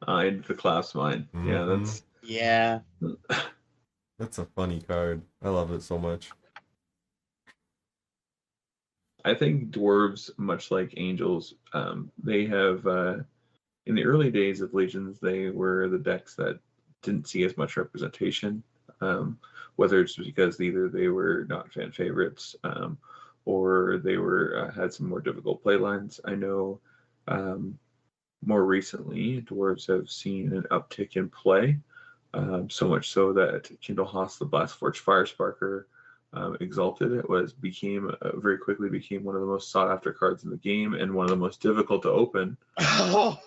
The Clasp Mine. Yeah, that's... Yeah. That's a funny card. I love it so much. I think dwarves, much like angels, they have, in the early days of Legions, they were the decks that didn't see as much representation, whether it's because either they were not fan favorites, or they had some more difficult playlines. I know more recently, dwarves have seen an uptick in play, so much so that Kindle Haas, the Blastforge Firesparker, Exalted very quickly became one of the most sought after cards in the game and one of the most difficult to open. Oh,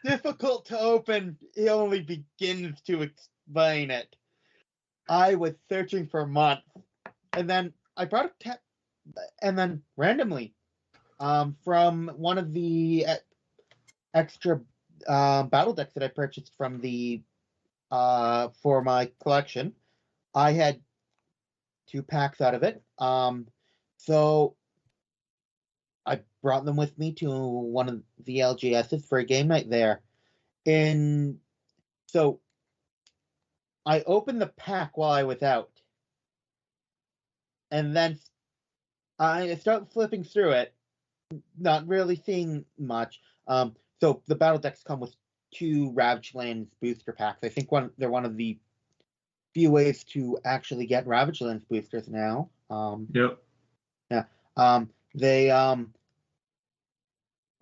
difficult to open. It only begins to explain it. I was searching for months, and then I brought and then randomly, from one of the extra battle decks that I purchased from the for my collection, I had 2 packs out of it. So I brought them with me to one of the LGSs for a game night there. So I opened the pack while I was out. And then I start flipping through it, not really seeing much. So the battle decks come with 2 Ravage Lands booster packs. I think they're one of the few ways to actually get Ravage Lands boosters now. Yep. Yeah. I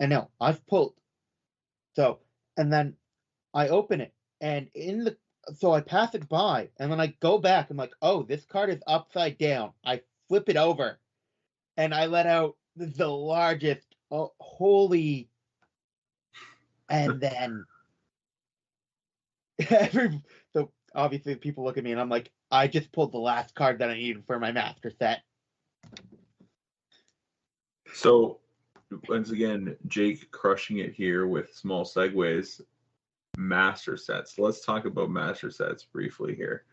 know I've pulled. So, and then I open it, and so I pass it by, and then I go back. I'm like, oh, this card is upside down. I flip it over, and I let out the largest holy, and then so obviously people look at me, and I'm like, I just pulled the last card that I needed for my master set. So once again, Jake crushing it here with small segues. Master sets. Let's talk about master sets briefly here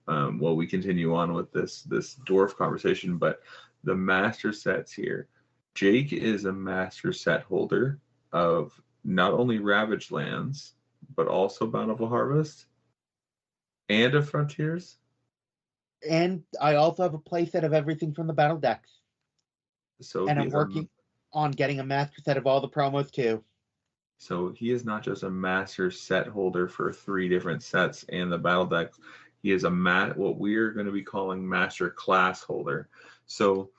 while we continue on with this dwarf conversation. But the master sets here, Jake is a master set holder of not only Ravage Lands but also Bountiful Harvest and of Frontiers. And I also have a playset of everything from the battle decks. So and I'm working on getting a master set of all the promos too. So he is not just a master set holder for 3 different sets and the battle decks. He is what we're going to be calling master class holder. So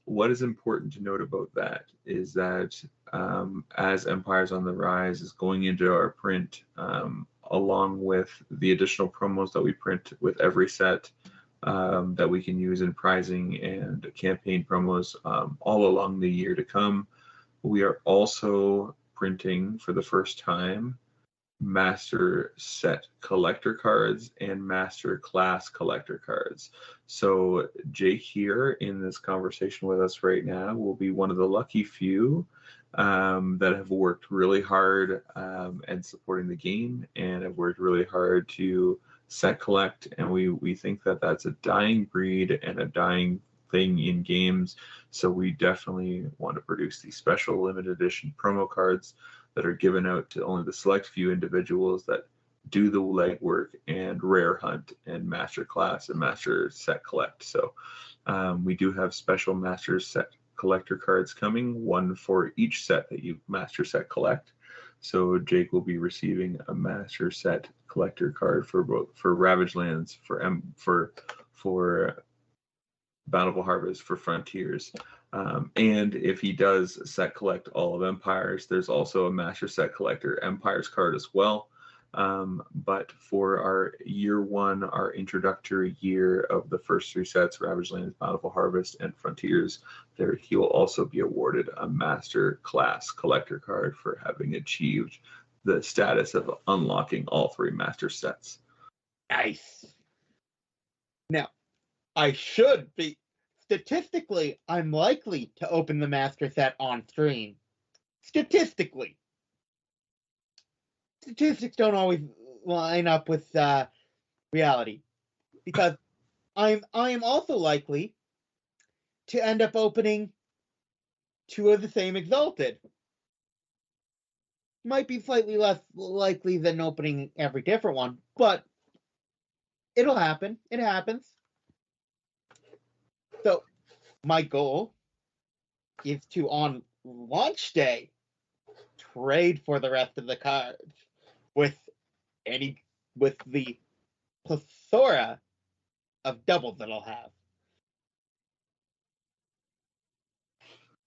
what is important to note about that is that as Empires on the Rise is going into our print, along with the additional promos that we print with every set that we can use in prizing and campaign promos all along the year to come, we are also printing for the first time master set collector cards and master class collector cards. So Jake here in this conversation with us right now will be one of the lucky few that have worked really hard and supporting the game and have worked really hard to set collect. And we think that that's a dying breed and a dying thing in games. So we definitely want to produce these special limited edition promo cards that are given out to only the select few individuals that do the legwork and rare hunt and master class and master set collect. So we do have special master set collector cards coming, one for each set that you master set collect. So Jake will be receiving a master set collector card for Ravage Lands, for Bountiful Harvest, for Frontiers. And if he does set collect all of Empires, there's also a master set collector Empires card as well. But for our year 1, our introductory year of the first 3 sets, Ravage Lands, Bountiful Harvest, and Frontiers, there he will also be awarded a master class collector card for having achieved the status of unlocking all 3 master sets. Nice. Now, I should be. Statistically, I'm likely to open the master set on stream. Statistically. Statistics don't always line up with reality. Because I am also likely to end up opening 2 of the same Exalted. Might be slightly less likely than opening every different one, but it'll happen. It happens. So, my goal is to, on launch day, trade for the rest of the cards with the plethora of doubles that I'll have.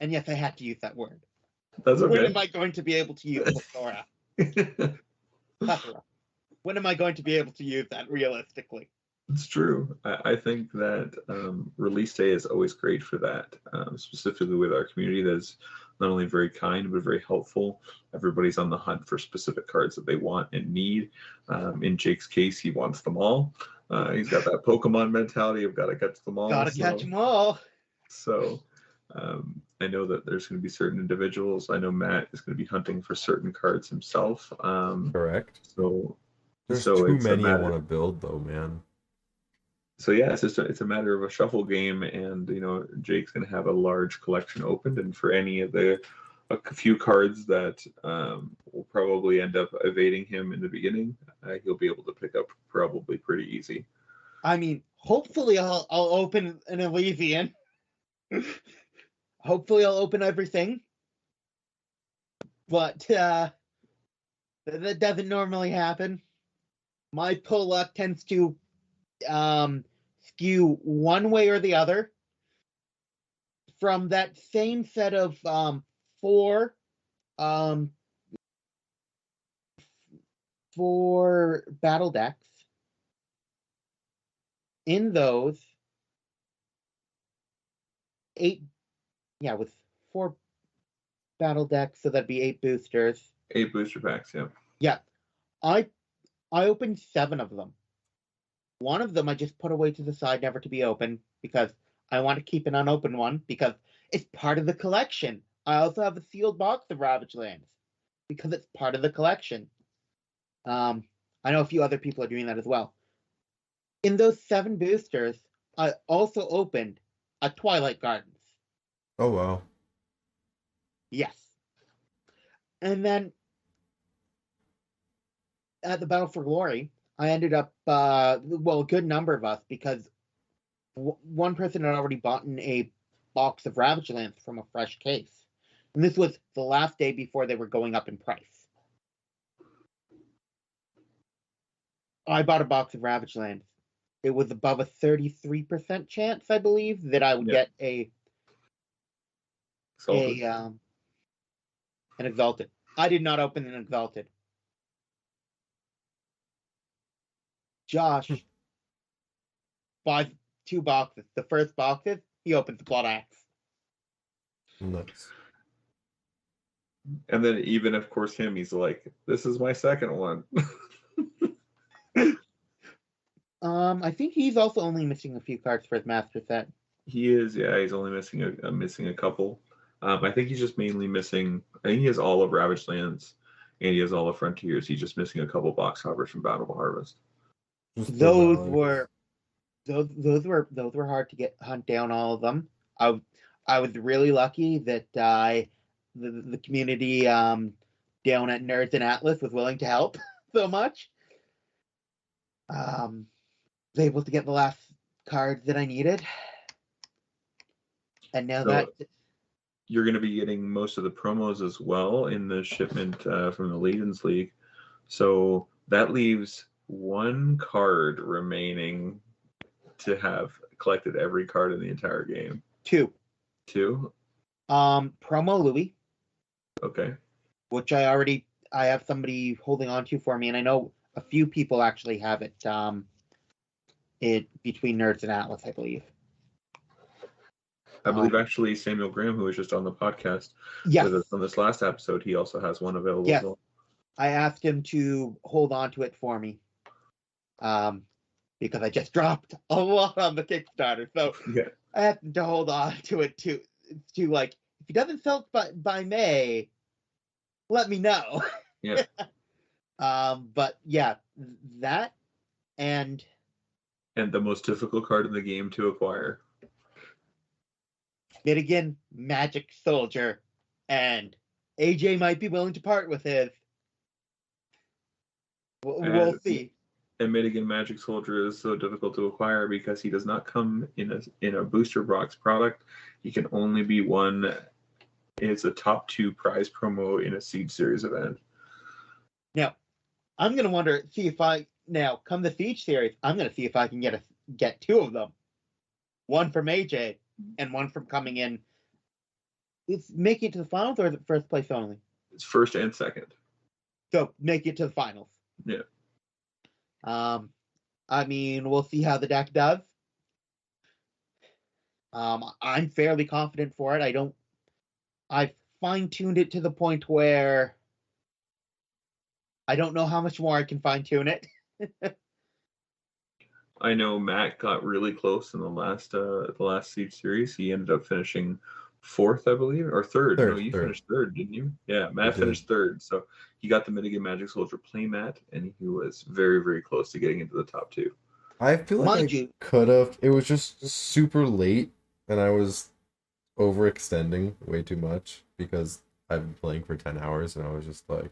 And yes, I had to use that word. That's okay. When am I going to be able to use plethora? Plethora. When am I going to be able to use that realistically? It's true. I think that release day is always great for that, specifically with our community that's not only very kind but very helpful. Everybody's on the hunt for specific cards that they want and need. In Jake's case, he wants them all. He's got that Pokemon mentality of got to catch them all. Gotta catch them all. So I know that there's going to be certain individuals. I know Matt is going to be hunting for certain cards himself. Correct. So There's so too it's a many I matter. want to build, though, man. So yeah, it's a matter of a shuffle game, and Jake's going to have a large collection opened, and for any of a few cards that will probably end up evading him in the beginning, he'll be able to pick up probably pretty easy. I mean, hopefully I'll open an Elysian. Hopefully I'll open everything. But that doesn't normally happen. My pull luck tends to skew one way or the other. From that same set of four battle decks, in those 8, with 4 battle decks, so that'd be 8 boosters. 8 booster packs, yeah. Yeah, I opened 7 of them. One of them I just put away to the side, never to be opened, because I want to keep an unopened one, because it's part of the collection. I also have a sealed box of Ravaged Lands, because it's part of the collection. I know a few other people are doing that as well. In those 7 boosters, I also opened a Twilight Gardens. Oh, wow. Yes. And then at the Battle for Glory, I ended up, a good number of us, because one person had already bought a box of Ravaged Lands from a fresh case. And this was the last day before they were going up in price. I bought a box of Ravaged Lands. It was above a 33% chance, I believe, that I would get an Exalted. I did not open an Exalted. Josh buys 2 boxes. The first boxes, he opens the Blood Axe. Nice. And then even, of course, he's like, this is my second one. I think he's also only missing a few cards for his master set. He is, yeah. He's only missing a couple. I think he's just mainly missing. I think he has all of Ravaged Lands, and he has all of Frontiers. He's just missing a couple box covers from Battle of Harvest. Those were hard to hunt down. All of them. I was really lucky that the community down at Nerds and Atlas was willing to help so much. Was able to get the last cards that I needed, and now that you're going to be getting most of the promos as well in the shipment from the Legends League, so that leaves 1 card remaining to have collected every card in the entire game. 2. Promo Louis. Okay. Which I have somebody holding on to for me, and I know a few people actually have it. Between Nerds and Atlas, I believe. I believe actually Samuel Graham, who was just on the podcast with us on this last episode, he also has one available as well. I asked him to hold on to it for me, because I just dropped a lot on the Kickstarter, so I have to hold on to it to like, if he doesn't sell it by May, let me know. Yeah. But yeah, that and the most difficult card in the game to acquire. Mitigan Magic Soldier, and AJ might be willing to part with his. We'll see. And Mitigan Magic Soldier is so difficult to acquire because he does not come in a booster box product. He can only be one. It's a top 2 prize promo in a Siege Series event. Now, I'm gonna come the Siege Series, I'm gonna see if I can get 2 of them. One from AJ and one from coming in. It's making it to the finals, or is it first place only? It's first and second. So make it to the finals. Yeah. I mean, we'll see how the deck does. I'm fairly confident for it. I've fine-tuned it to the point where I don't know how much more I can fine-tune it. I know Matt got really close in the last Siege series. He ended up finishing fourth, I believe, or third. No, you Third. finished third, didn't you? Yeah, I Matt did. finished third. So he got the Minigun Magic Soldier playmat, and he was very, very close to getting into the top two. I feel like Mind I you, could have. It was just super late, and I was overextending way too much because I've been playing for 10 hours, and I was just like,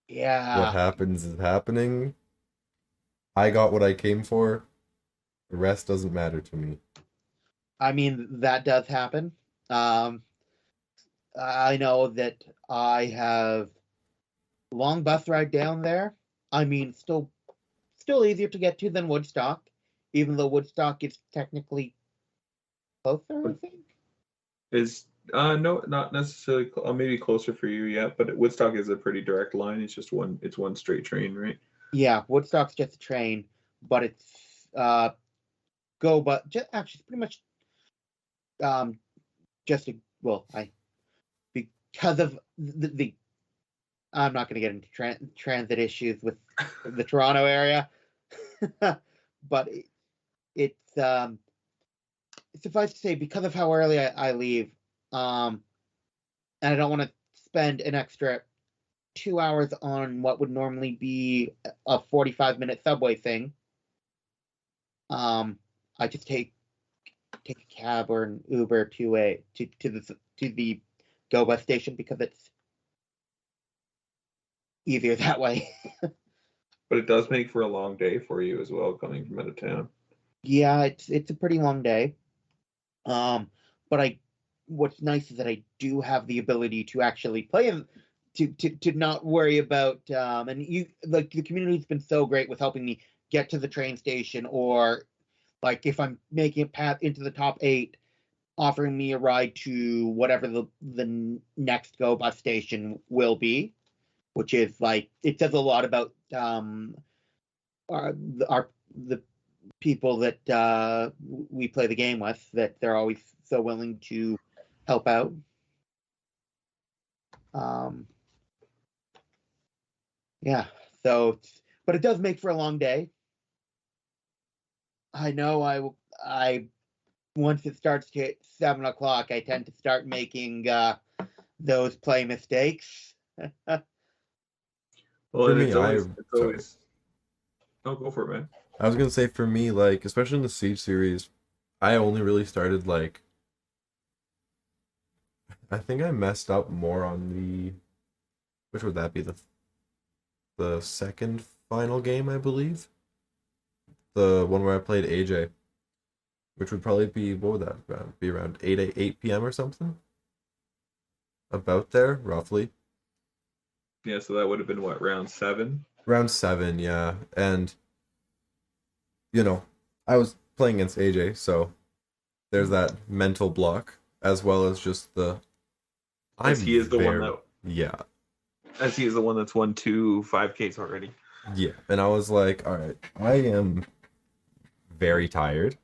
what yeah, happens is happening. I got what I came for. The rest doesn't matter to me. I mean, that does happen. Um, I know that I have long bus ride down there. I mean, still easier to get to than Woodstock, even though Woodstock is technically closer, I think. Is no, not necessarily. Maybe closer for you, yeah. But Woodstock is a pretty direct line. It's just one. It's one straight train, right? Yeah, Woodstock's just a train, but it's but just actually it's pretty much um just a well, I because of the I'm not going to get into transit issues with the Toronto area, but it's suffice to say because of how early I leave, and I don't want to spend an extra 2 hours on what would normally be a 45-minute subway thing. I just take a cab or an Uber to the go bus station because it's easier that way. But it does make for a long day for you as well, coming from out of town. Yeah, it's a pretty long day. But what's nice is that I do have the ability to actually play and to not worry about and you like the community's been so great with helping me get to the train station or like if I'm making it path into the top 8, offering me a ride to whatever the next go bus station will be, which is like it says a lot about our the people that we play the game with that they're always so willing to help out. Um, yeah, so but it does make for a long day. I know I once it starts to hit 7 o'clock, I tend to start making those play mistakes. Well, For and me, it's sorry. always. Oh, go for it, man. I was gonna say for me, like, especially in the Siege series, I only really started like I think I messed up more on the which would that be the second final game, I believe? The one where I played AJ, which would probably be what would that be around 8 p.m. or something? About there, roughly. Yeah, so that would have been what, round 7? Round 7, yeah. And you know, I was playing against AJ, so there's that mental block as well as just the As I'm he is the one very that yeah. as he is the one that's won 2 5Ks already. Yeah. And I was like, all right, I am very tired.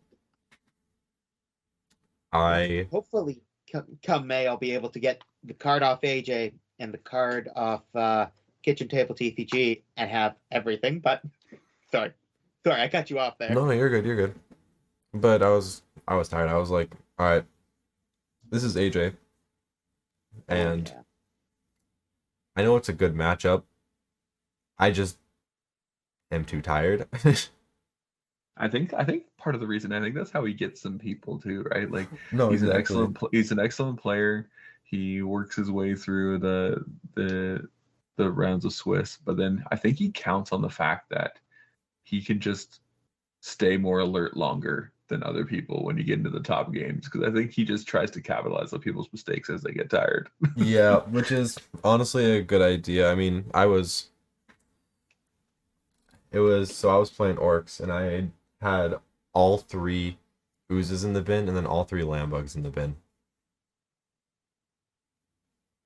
I Hopefully, come May, I'll be able to get the card off AJ and the card off Kitchen Table TCG and have everything. But sorry, I cut you off there. no, you're good, you're good. But I was tired. I was like, all right, this is AJ, Oh and yeah, I know it's a good matchup. I just am too tired. I think part of the reason I think that's how he gets some people too, right? Like No, exactly. he's an excellent player. He works his way through the the rounds of Swiss, but then I think he counts on the fact that he can just stay more alert longer than other people when you get into the top games because I think he just tries to capitalize on people's mistakes as they get tired. Yeah, which is honestly a good idea. I mean, so I was playing orcs and I had all 3 oozes in the bin and then all 3 lambugs in the bin,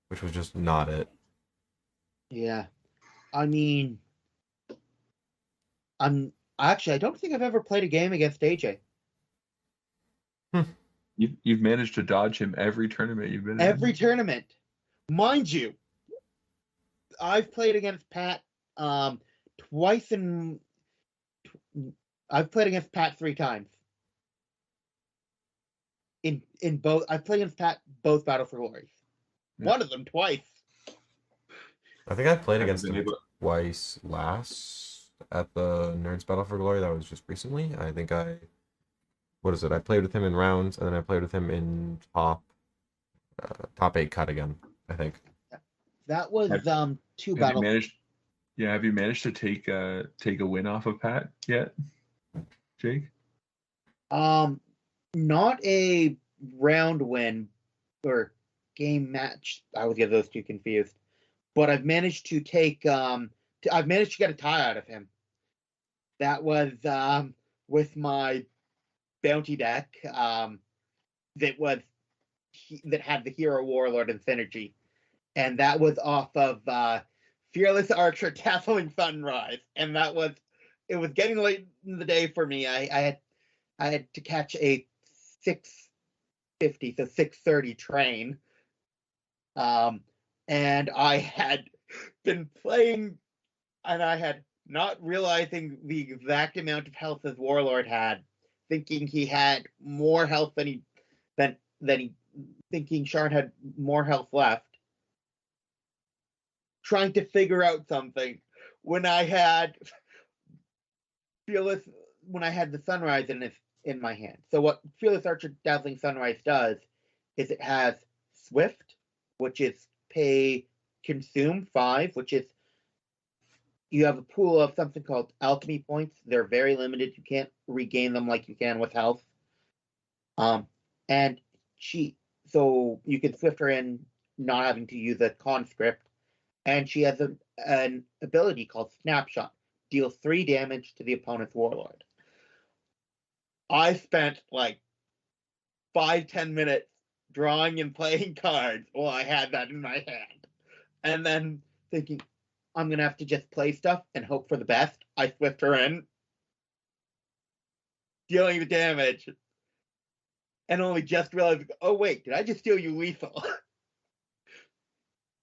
which was just not it. yeah. I mean, I'm Actually, I don't think I've ever played a game against AJ. You've managed to dodge him every tournament you've been in. Every tournament. Mind you, I've played against Pat twice in... I've played against Pat 3 times. In both... I've played against Pat both Battle for Glories. One of them twice. I think I played Have you against been him able- twice last at the Nerds Battle for Glory. That was just recently. I think what is it? I played with him in rounds, and then I played with him in top 8 cut again, I think. That was Have- 2 Have you battles. managed? Yeah, have you managed to take a win off of Pat yet, Jake? Not a round win or game match. I would get those two confused. But I've managed to take I've managed to get a tie out of him. That was with my bounty deck that had the hero warlord and synergy. And that was off of Fearless Archer Dazzling Sunrise. And it was getting late in the day for me. I had to catch a 6:50 to 6:30 train. And I had been playing, and I had not realizing the exact amount of health his warlord had, thinking he had more health than thinking Sharn had more health left. Trying to figure out something when I had the Sunrise in my hand. So what Fearless Archer Dazzling Sunrise does is it has Swift, which is consume 5, which is you have a pool of something called alchemy points. They're very limited. You can't regain them like you can with health. And so you can Swift her in, not having to use a conscript. And she has an ability called Snapshot. Deals 3 damage to the opponent's warlord. I spent like 5-10 minutes drawing and playing cards while I had that in my hand. And then thinking, I'm going to have to just play stuff and hope for the best. I Swift her in, dealing the damage. And only just realized, oh wait, did I just steal you lethal?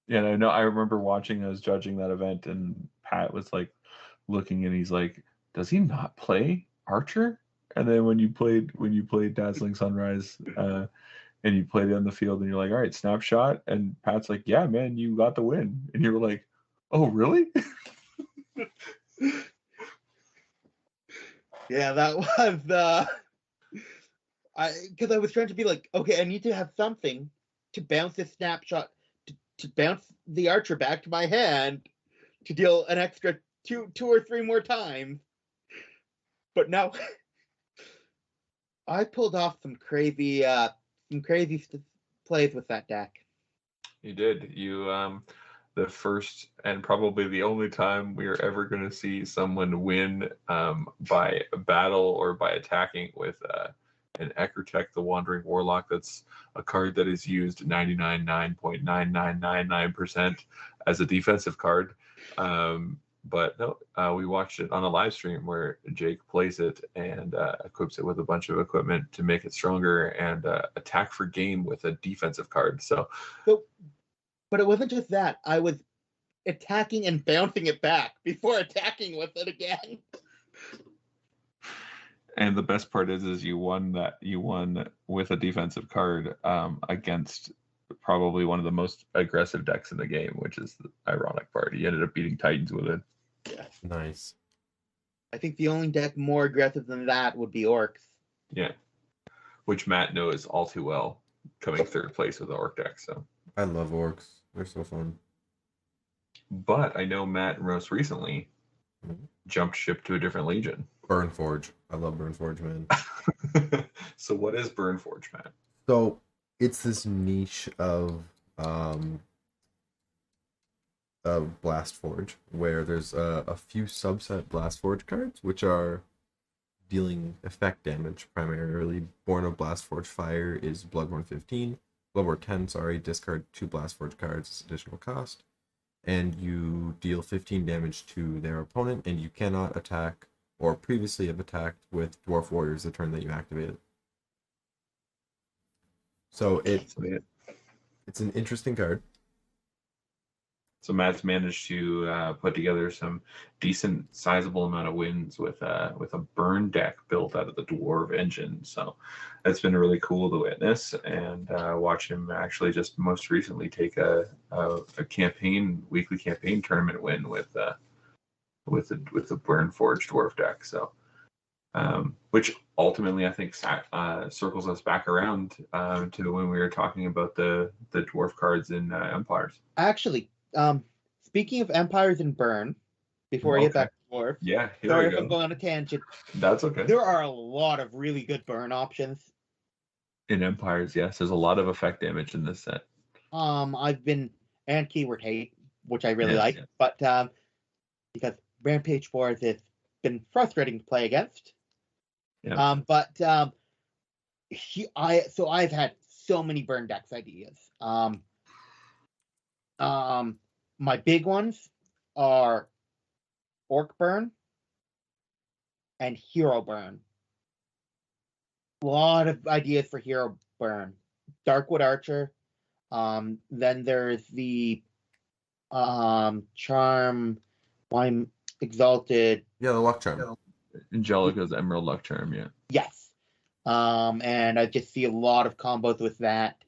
Yeah, I remember watching. I was judging that event, and Pat was like looking, and he's like, "Does he not play Archer?" And then when you played Dazzling Sunrise, and you played it on the field, and you're like, "All right, snapshot," and Pat's like, "Yeah, man, you got the win," and you were like, "Oh, really?" Yeah, that was because I was trying to be like, okay, I need to have something to bounce this snapshot to bounce the Archer back to my hand to deal an extra 2 or 3 more times. But no, I pulled off some crazy plays with that deck. You did. The first and probably the only time we are ever going to see someone win by battle or by attacking with an Eckertech, the Wandering Warlock. That's a card that is used 99.9999% as a defensive card. But no, we watched it on a live stream where Jake plays it and equips it with a bunch of equipment to make it stronger and attack for game with a defensive card. But it wasn't just that. I was attacking and bouncing it back before attacking with it again. And the best part is you won with a defensive card against probably one of the most aggressive decks in the game, which is the ironic part. You ended up beating Titans with it. Yeah. Nice. I think the only deck more aggressive than that would be Orcs. Yeah. Which Matt knows all too well, coming 3rd place with the Orc deck. So I love orcs. They're so fun. But I know Matt most recently jumped ship to a different legion. Burnforge. I love Burnforge, man. So what is Burnforge, Matt? So it's this niche of Blastforge where there's a few subset Blastforge cards which are dealing effect damage primarily. Born of Blastforge Fire is Bloodborne 15. Bloodborne 10, sorry, discard 2 Blastforge cards, additional cost. And you deal 15 damage to their opponent, and you cannot attack or previously have attacked with Dwarf Warriors the turn that you activated. So it's an interesting card. So Matt's managed to put together some decent, sizable amount of wins with a burn deck built out of the Dwarf engine. So that's been really cool to witness and watch him actually just most recently take a weekly campaign tournament win with the Burn Forge Dwarf deck. So which ultimately I think circles us back around to when we were talking about the dwarf cards in Empires. Actually, speaking of Empires and Burn, before I get back to Dwarf, yeah, sorry if I'm going on a tangent. That's okay. There are a lot of really good burn options in Empires. Yes, there's a lot of effect damage in this set. I've been and keyword hate, which I really like, but because Rampage Wars has been frustrating to play against. Yeah. But I've had so many burn decks ideas. My big ones are Orc Burn and Hero Burn. A lot of ideas for Hero Burn. Darkwood Archer. Then there's the Charm, Wine Exalted. Yeah, the Luck Charm. Angelica's Emerald Luck Charm, yeah. Yes. And I just see a lot of combos with that.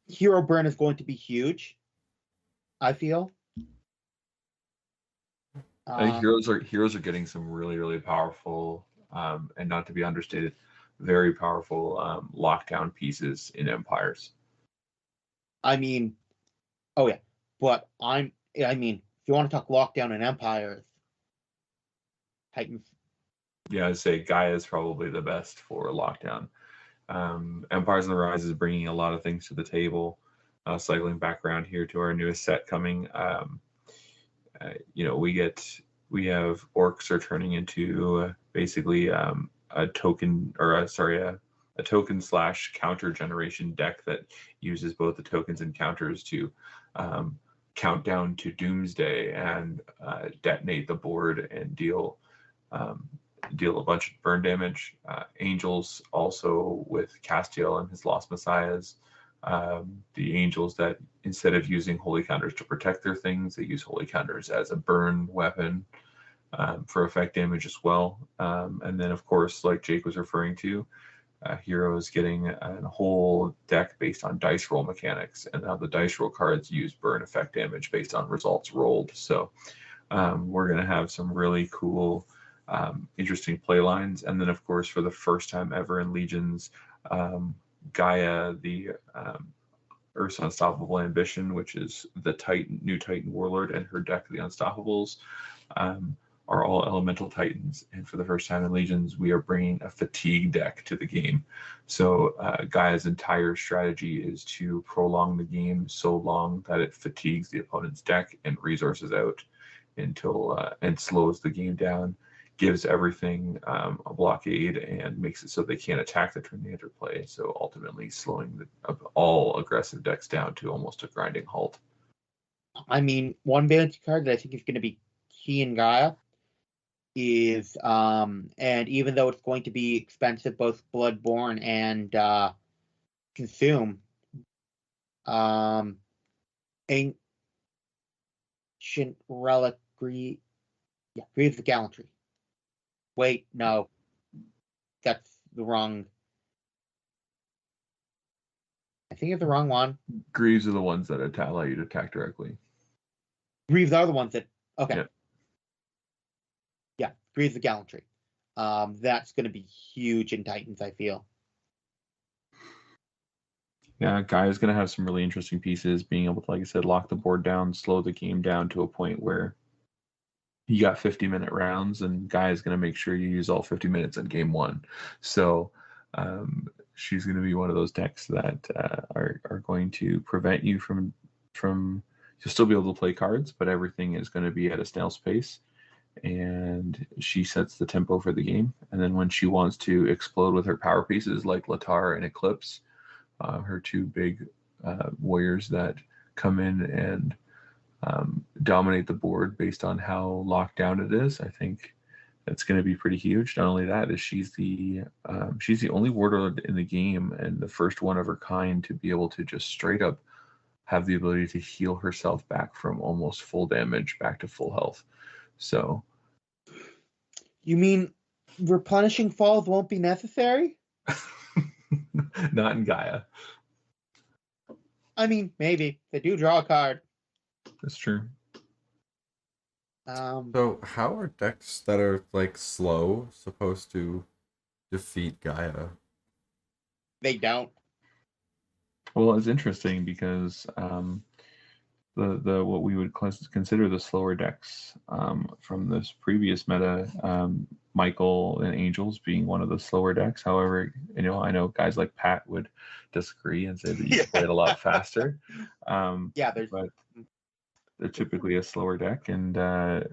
Hero Burn is going to be huge, I feel. Heroes are getting some really, really powerful, and not to be understated, very powerful lockdown pieces in Empires. I mean, oh yeah, but if you want to talk lockdown in Empires, Titans. Yeah, I'd say Gaia is probably the best for lockdown. Empires on the Rise is bringing a lot of things to the table. Cycling back around here to our newest set coming, we have orcs are turning into basically a token / counter generation deck that uses both the tokens and counters to count down to Doomsday and detonate the board and deal a bunch of burn damage. Angels also with Castiel and his Lost Messiahs. The angels that instead of using holy counters to protect their things, they use holy counters as a burn weapon for effect damage as well. And then of course, like Jake was referring to, Heroes getting a whole deck based on dice roll mechanics, and now the dice roll cards use burn effect damage based on results rolled. So we're going to have some really cool interesting play lines. And then of course, for the first time ever in Legions, Gaia, the Earth's Unstoppable Ambition, which is the new Titan Warlord, and her deck, the Unstoppables, are all elemental Titans. And for the first time in Legions, we are bringing a fatigue deck to the game. So Gaia's entire strategy is to prolong the game so long that it fatigues the opponent's deck and resources out until and slows the game down, gives everything a blockade, and makes it so they can't attack the turn they enter play. So ultimately slowing all aggressive decks down to almost a grinding halt. I mean, one bounty card that I think is going to be key in Gaia is, and even though it's going to be expensive, both Bloodborne and Consume, Ancient Relic Greaves of Gallantry. Wait, no. That's the wrong. I think it's the wrong one. Greaves are the ones that allow you to attack directly. Greaves are the ones that. Okay. Yeah, Greaves of Gallantry. That's going to be huge in Titans, I feel. Yeah, Gaia's going to have some really interesting pieces, being able to, like I said, lock the board down, slow the game down to a point where you got 50-minute rounds, and Gaia's going to make sure you use all 50 minutes in game one. So she's going to be one of those decks that are going to prevent you from you'll still be able to play cards, but everything is going to be at a snail's pace. And she sets the tempo for the game. And then when she wants to explode with her power pieces like Latar and Eclipse, her two big warriors that come in and dominate the board based on how locked down it is, I think that's going to be pretty huge. Not only that, is she's the only warlord in the game and the first one of her kind to be able to just straight up have the ability to heal herself back from almost full damage back to full health. So, You mean replenishing falls won't be necessary? not in Gaia. I mean, maybe they do draw a card. That's true. So how are decks that are like slow supposed to defeat Gaia? They don't. Well, it's interesting because the what we would consider the slower decks from this previous meta, Michael and Angels being one of the slower decks. However, I know guys like Pat would disagree and say that you play it a lot faster. But they're typically a slower deck, and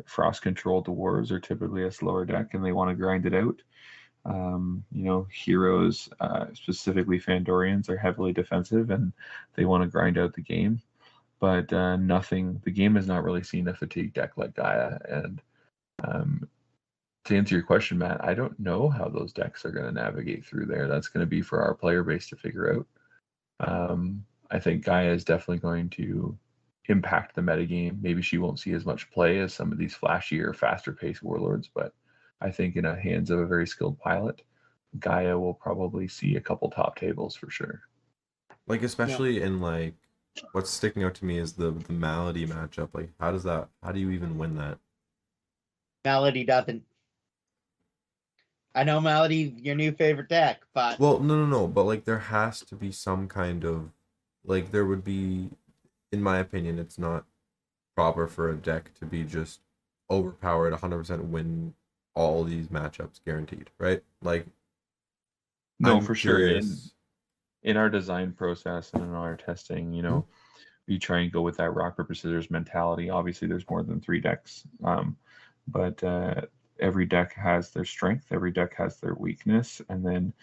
Frost Controlled Dwarves are typically a slower deck, and they want to grind it out. Heroes, specifically Fandorians, are heavily defensive, and they want to grind out the game. But the game has not really seen a fatigue deck like Gaia. And to answer your question, Matt, I don't know how those decks are going to navigate through there. That's going to be for our player base to figure out. I think Gaia is definitely going to impact the metagame. Maybe she won't see as much play as some of these flashier, faster-paced warlords, but I think in the hands of a very skilled pilot, Gaia will probably see a couple top tables for sure. Like, especially in like, what's sticking out to me is the Malady matchup. Like, how do you even win that? Malady doesn't. I know Malady, your new favorite deck, but Well, no. But like, there has to be some kind of, like, there would be, in my opinion, it's not proper for a deck to be just overpowered, 100% win all these matchups guaranteed, right? Like, no, I'm for curious. sure. In our design process and in our testing, we try and go with that rock paper scissors mentality. Obviously, there's more than 3 decks, but every deck has their strength, every deck has their weakness, and then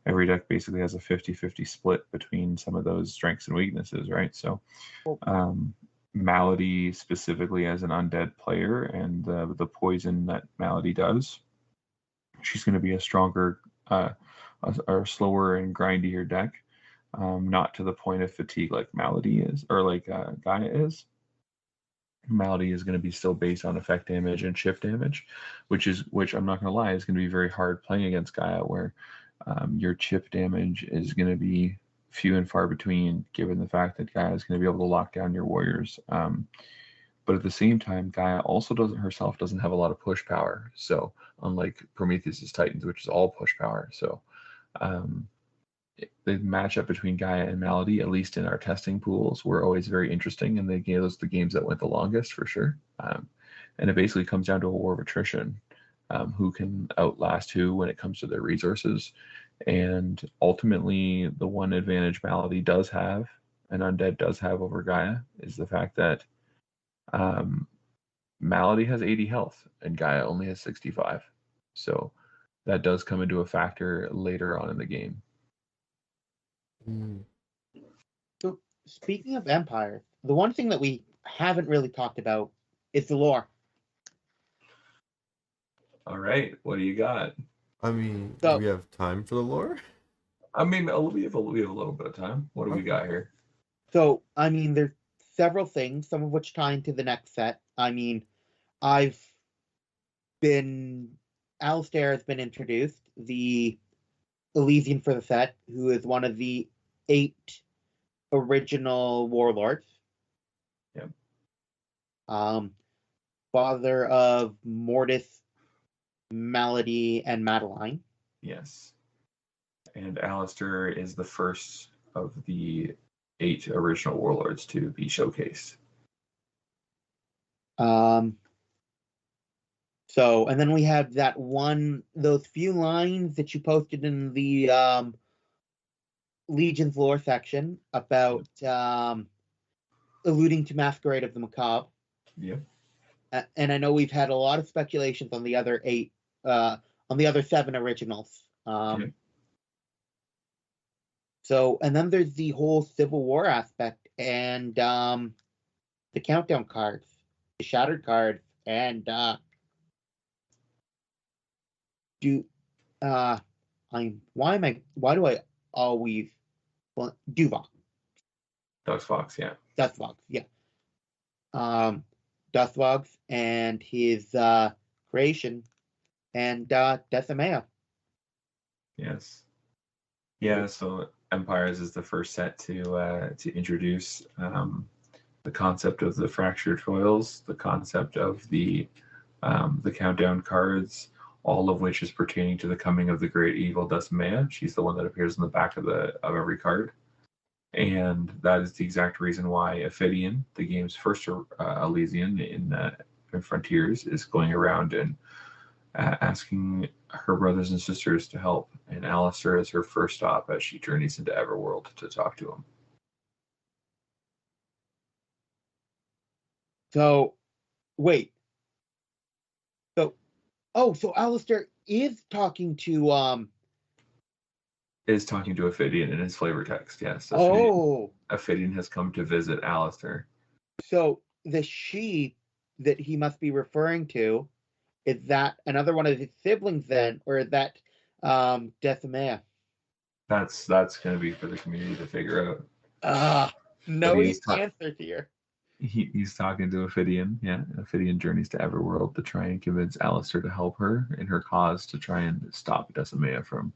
every deck basically has a 50-50 split between some of those strengths and weaknesses, right? So Malady specifically as an undead player and the poison that Malady does, she's going to be a stronger or slower and grindier deck, not to the point of fatigue like Malady is, or like Gaia is. Malady is going to be still based on effect damage and shift damage, which I'm not going to lie, is going to be very hard playing against Gaia, where your chip damage is going to be few and far between, given the fact that Gaia is going to be able to lock down your warriors. But at the same time, Gaia also doesn't have a lot of push power. So unlike Prometheus's Titans, which is all push power, so the matchup between Gaia and Malady, at least in our testing pools, were always very interesting, and they gave us the games that went the longest for sure. And it basically comes down to a war of attrition, who can outlast who when it comes to their resources. And ultimately, the one advantage Malady does have, and Undead does have over Gaia, is the fact that Malady has 80 health and Gaia only has 65. So that does come into a factor later on in the game. So speaking of Empire, the one thing that we haven't really talked about is the lore. All right, what do you got? I mean, do we have time for the lore? I mean, we have a little bit of time. What do we got here? So, I mean, there's several things, some of which tie into the next set. I mean, Alistair has been introduced, the Elysian for the set, who is one of the 8 original warlords. Yep. Father of Mortis, Malady, and Madeline. Yes. And Alistair is the first of the 8 original warlords to be showcased. So, and then we have those few lines that you posted in the Legion's lore section about alluding to Masquerade of the Macabre. Yep. And I know we've had a lot of speculations on the other 8, on the other 7 originals. Yep. So, and then there's the whole Civil War aspect, and the countdown cards, the shattered cards, and why do I always Duvok. Fox, yeah. Dustvox, yeah. Dustvox and his creation and Decimea. Yes. Yeah, so Empires is the first set to introduce the concept of the fractured foils, the concept of the countdown cards, all of which is pertaining to the coming of the great evil Decimea. She's the one that appears in the back of every card. And that is the exact reason why Ophidian, the game's first Elysian in Frontiers, is going around and asking her brothers and sisters to help. And Alistair is her first stop as she journeys into Everworld to talk to him. So, wait. So Alistair is talking to Is talking to Ophidian in his flavor text, yes. Ophidian has come to visit Alistair. So the she that he must be referring to, is that another one of his siblings then, or is that Decimea? That's going to be for the community to figure out. No easy answers here. He's talking to Ophidian. Yeah, Ophidian journeys to Everworld to try and convince Alistair to help her in her cause to try and stop Decimea from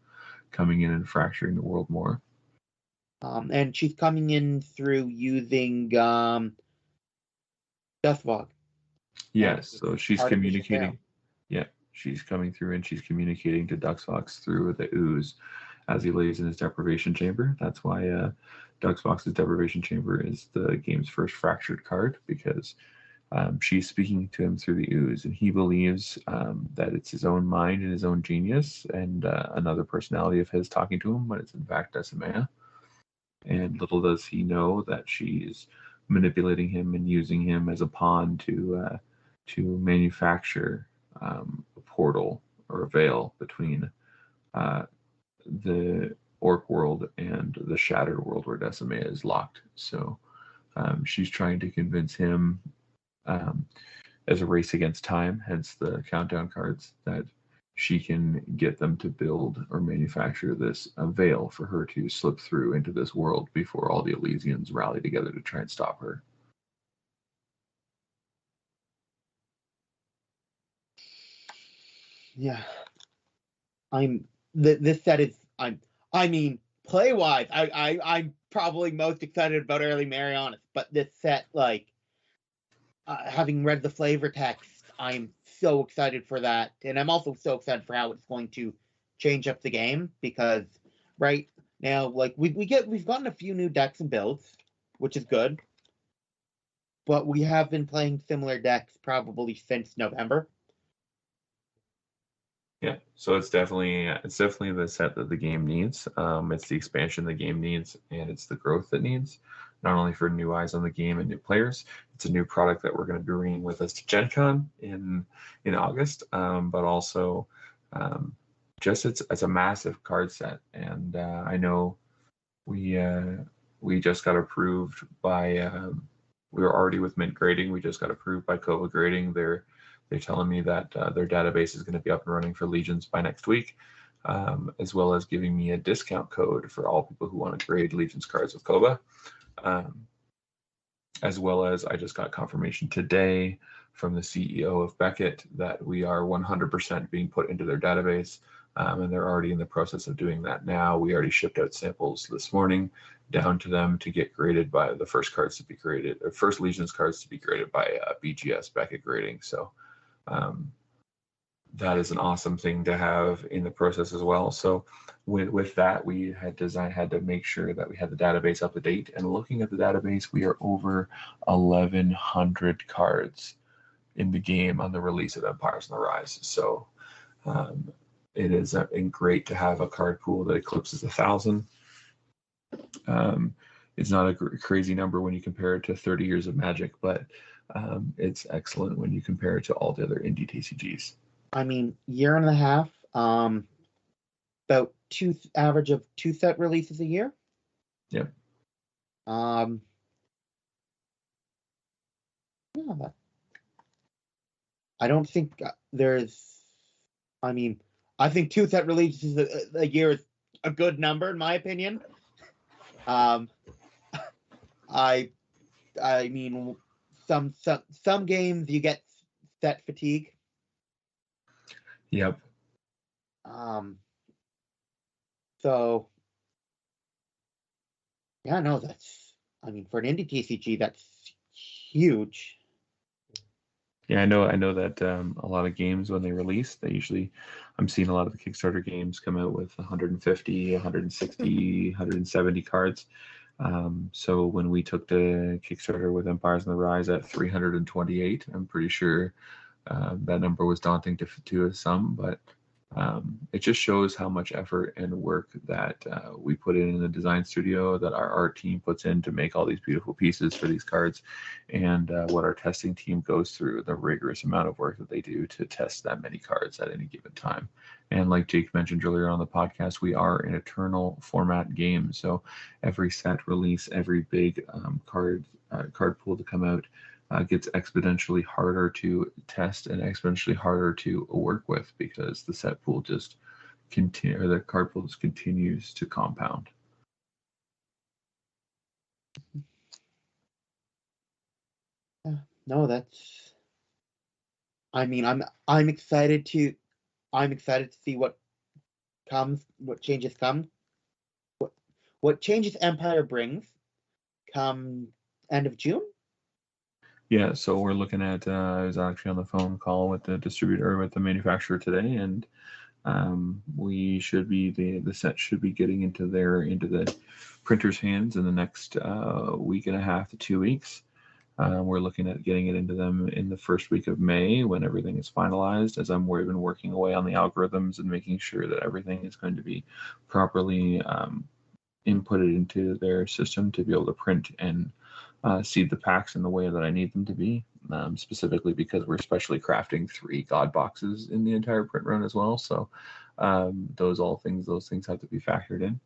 coming in and fracturing the world more. And she's coming in through using Dustvox. Yes, so she's communicating. Yeah, she's coming through and she's communicating to Duxvox through the ooze as he lays in his deprivation chamber. That's why Duxvox's deprivation chamber is the game's first fractured card, because she's speaking to him through the ooze, and he believes that it's his own mind and his own genius and another personality of his talking to him, when it's in fact Decimea. And little does he know that she's manipulating him and using him as a pawn to manufacture a portal or a veil between the orc world and the shattered world where Decimea is locked. So she's trying to convince him, as a race against time, hence the countdown cards, that she can get them to build or manufacture this veil for her to slip through into this world before all the Elysians rally together to try and stop her. Yeah. This set is play wise, I'm probably most excited about Early Marianas, but this set, like, having read the flavor text, I'm so excited for that, and I'm also so excited for how it's going to change up the game, because right now, like, we've gotten a few new decks and builds, which is good, but we have been playing similar decks probably since November. Yeah, so it's definitely the set that the game needs. It's the expansion the game needs, and it's the growth it needs, not only for new eyes on the game and new players. It's a new product that we're going to be bringing with us to Gen Con in August, but also just it's a massive card set, and I know we just got approved by we were already with Mint Grading. We just got approved by Kova Grading. They're telling me that their database is going to be up and running for Legions by next week, as well as giving me a discount code for all people who want to grade Legions cards with Kova. As well as I just got confirmation today from the CEO of Beckett that we are 100% being put into their database, and they're already in the process of doing that now. We already shipped out samples this morning down to them to get graded by the first cards to be graded, or first Legions cards to be graded by BGS Beckett Grading. So that is an awesome thing to have in the process as well. So with that, we had to make sure that we had the database up to date. And looking at the database, we are over 1,100 cards in the game on the release of Empires on the Rise. So it is great to have a card pool that eclipses 1,000. It's not a crazy number when you compare it to 30 years of Magic, but it's excellent when you compare it to all the other indie TCGs. Year and a half, about average of 2 set releases a year. Yep. Yeah, I don't think there's. I mean, I think 2 set releases a year is a good number in my opinion. I mean, some games you get set fatigue. Yep. So yeah, no, that's. I mean, for an indie TCG, that's huge. Yeah, I know that a lot of games when they release, I'm seeing a lot of the Kickstarter games come out with 150, 160, 170 cards. So when we took the Kickstarter with Empires on the Rise at 328, I'm pretty sure that number was daunting to some, but it just shows how much effort and work that we put in the design studio, that our art team puts in to make all these beautiful pieces for these cards, and what our testing team goes through, the rigorous amount of work that they do to test that many cards at any given time. And like Jake mentioned earlier on the podcast, we are an eternal format game. So every set release, every big card pool to come out gets exponentially harder to test and exponentially harder to work with, because the set pool just the card pool just continues to compound. No, that's. I mean, I'm excited to see what comes, what changes come, what changes Empire brings come end of June. Yeah, so we're looking at. I was actually on the phone call with the distributor, with the manufacturer today, and we should be the set should be getting into the printer's hands in the next week and a half to 2 weeks. We're looking at getting it into them in the first week of May, when everything is finalized, as we've been working away on the algorithms and making sure that everything is going to be properly inputted into their system to be able to print and seed the packs in the way that I need them to be, specifically because we're specially crafting 3 God boxes in the entire print run as well. So those things have to be factored in.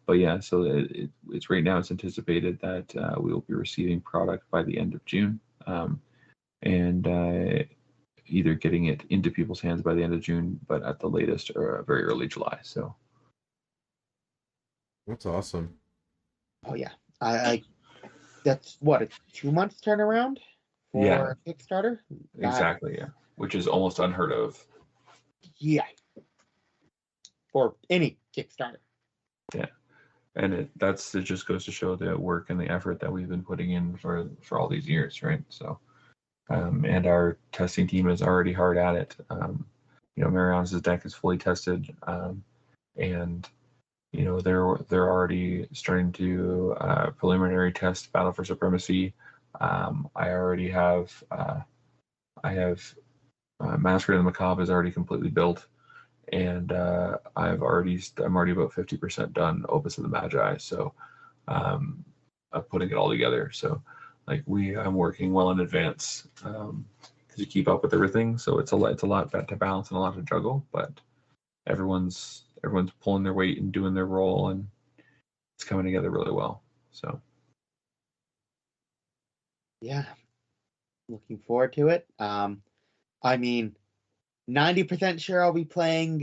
But yeah, so it's right now, it's anticipated that we will be receiving product by the end of June, and either getting it into people's hands by the end of June, but at the latest, or very early July. So That's awesome. Oh yeah, I that's what, a 2 months turnaround for yeah, Kickstarter. exactly, yeah, which is almost unheard of. Yeah, for any Kickstarter. Yeah. And it just goes to show the work and the effort that we've been putting in for all these years, right? So, and our testing team is already hard at it. Mariana's deck is fully tested, and they're already starting to preliminary test Battle for Supremacy. I already have Masquerade of the Macabre is already completely built, and I'm already about 50% done Opus of the Magi. So putting it all together. So I'm working well in advance to keep up with everything. So it's a lot to balance and a lot to juggle, but everyone's pulling their weight and doing their role, and it's coming together really well. So Yeah, looking forward to it. I mean, 90% sure I'll be playing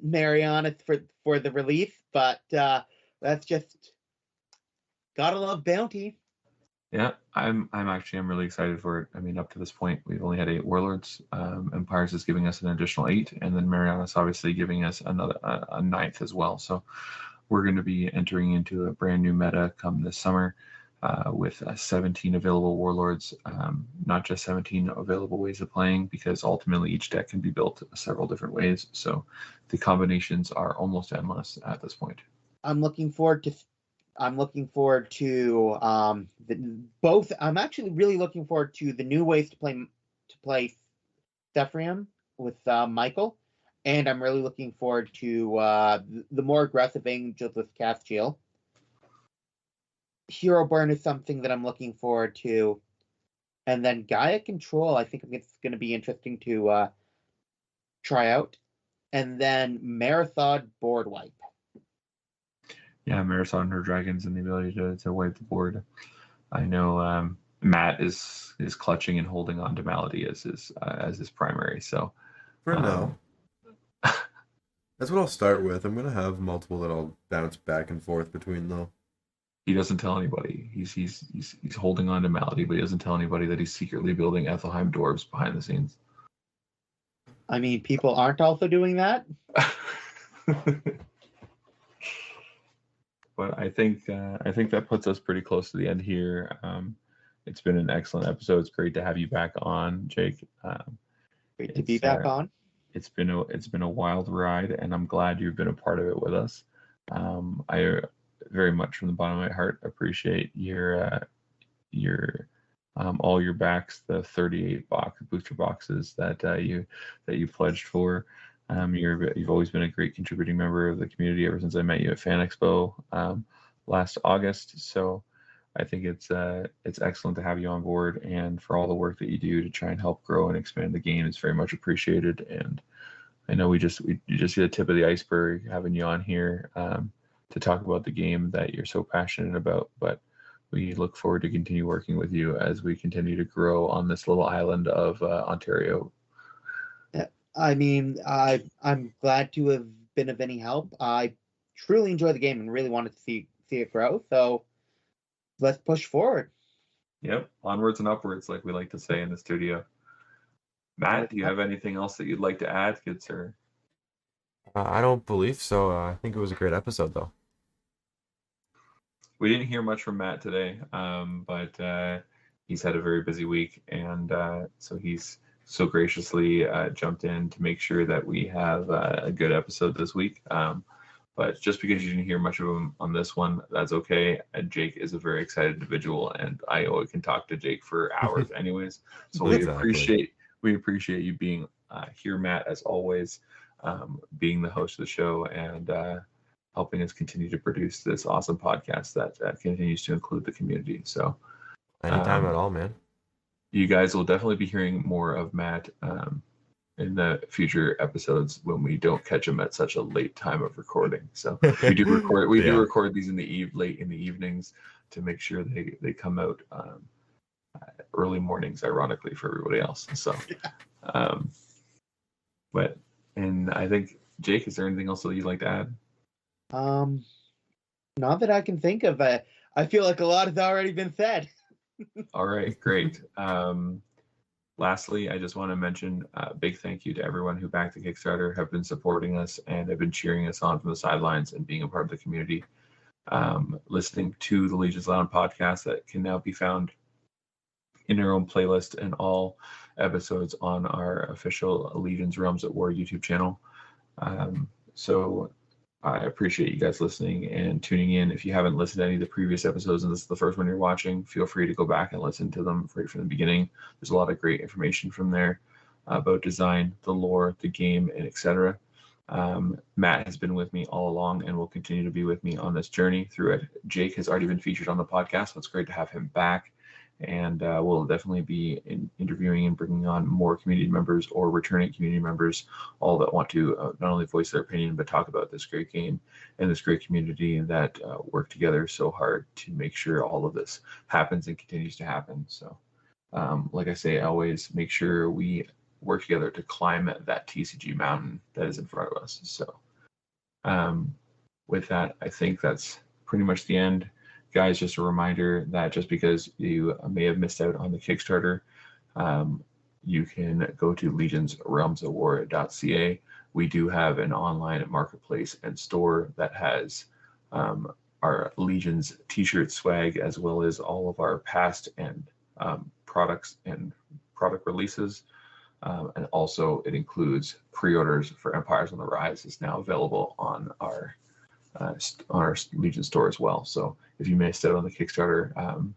Mariana for the release, but that's just gotta love Bounty. yeah, I'm really excited for it. I mean, up to this point, we've only had 8 warlords. Empires is giving us an additional 8, and then Mariana's obviously giving us another a 9th as well. So we're going to be entering into a brand new meta come this summer, with 17 available warlords, not just 17 available ways of playing, because ultimately each deck can be built several different ways. So the combinations are almost endless at this point. I'm looking forward to both. I'm actually really looking forward to the new ways to play Sephrium with Michael, and I'm really looking forward to the more aggressive angels with Castiel. Hero Burn is something that I'm looking forward to, and then Gaia Control, I think it's going to be interesting to try out, and then Marathon Board Wipe. Yeah, Marathon, her dragons, and the ability to wipe the board. I know Matt is clutching and holding on to Malady as his primary. So For now. That's what I'll start with. I'm gonna have multiple that I'll bounce back and forth between though. he doesn't tell anybody. He's holding on to Malady, but he doesn't tell anybody that he's secretly building Ethelheim dwarves behind the scenes. I mean, people aren't also doing that. But I think that puts us pretty close to the end here. It's been an excellent episode. It's great to have you back on, Jake. Great to be back on. It's been a wild ride, and I'm glad you've been a part of it with us. I very much from the bottom of my heart appreciate your all your backs, the 38 booster boxes that you pledged for. You've always been a great contributing member of the community ever since I met you at Fan Expo last August. So I think it's excellent to have you on board, and for all the work that you do to try and help grow and expand the game is very much appreciated. And I know you just see the tip of the iceberg having you on here to talk about the game that you're so passionate about. But we look forward to continue working with you as we continue to grow on this little island of Ontario. I mean, I'm glad to have been of any help. I truly enjoy the game and really wanted to see it grow. So let's push forward. Yep, onwards and upwards, like we like to say in the studio. Matt, do you have anything else that you'd like to add, good sir? I don't believe so. I think it was a great episode, though. We didn't hear much from Matt today, but he's had a very busy week, and so he's so graciously jumped in to make sure that we have a good episode this week. But just because you didn't hear much of him on this one, that's okay. And Jake is a very excited individual, and I can talk to Jake for hours anyways. So Exactly. we appreciate you being here, Matt, as always, being the host of the show and helping us continue to produce this awesome podcast that continues to include the community. So Anytime at all, man. you guys will definitely be hearing more of Matt in the future episodes when we don't catch him at such a late time of recording. So we do record do record these in the late in the evenings to make sure they come out early mornings, ironically, for everybody else. So but I think, Jake, is there anything else that you'd like to add? Not that I can think of. I feel like a lot has already been said. All right, great. Lastly, I just want to mention a big thank you to everyone who backed the Kickstarter, have been supporting us, and have been cheering us on from the sidelines and being a part of the community. Listening to the Legions Lounge podcast that can now be found in our own playlist and all episodes on our official Legions Realms at War YouTube channel. So I appreciate you guys listening and tuning in. If you haven't listened to any of the previous episodes and this is the first one you're watching, feel free to go back and listen to them right from the beginning. There's a lot of great information from there about design, the lore, the game, and etc. Matt has been with me all along and will continue to be with me on this journey through it. Jake has already been featured on the podcast, so it's great to have him back. And we'll definitely be interviewing and bringing on more community members or returning community members, all that want to not only voice their opinion, but talk about this great game and this great community that work together so hard to make sure all of this happens and continues to happen. So like I say, always make sure we work together to climb that TCG mountain that is in front of us. So with that, I think that's pretty much the end. Guys, just a reminder that just because you may have missed out on the Kickstarter, you can go to legionsrealmsofwar.ca. We do have an online marketplace and store that has our Legions t-shirt swag, as well as all of our past and products and product releases. And also it includes pre-orders for Empires on the Rise is now available on our Legion store as well. So if you missed out on the Kickstarter,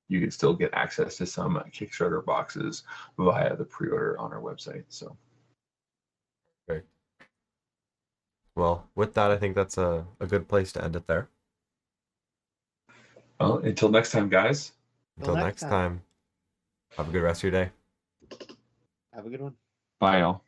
you can still get access to some Kickstarter boxes via the pre-order on our website. So, Great. Well, with that, I think that's a good place to end it there. Well, until next time, guys. Until next time. Have a good rest of your day. Have a good one. Bye, y'all.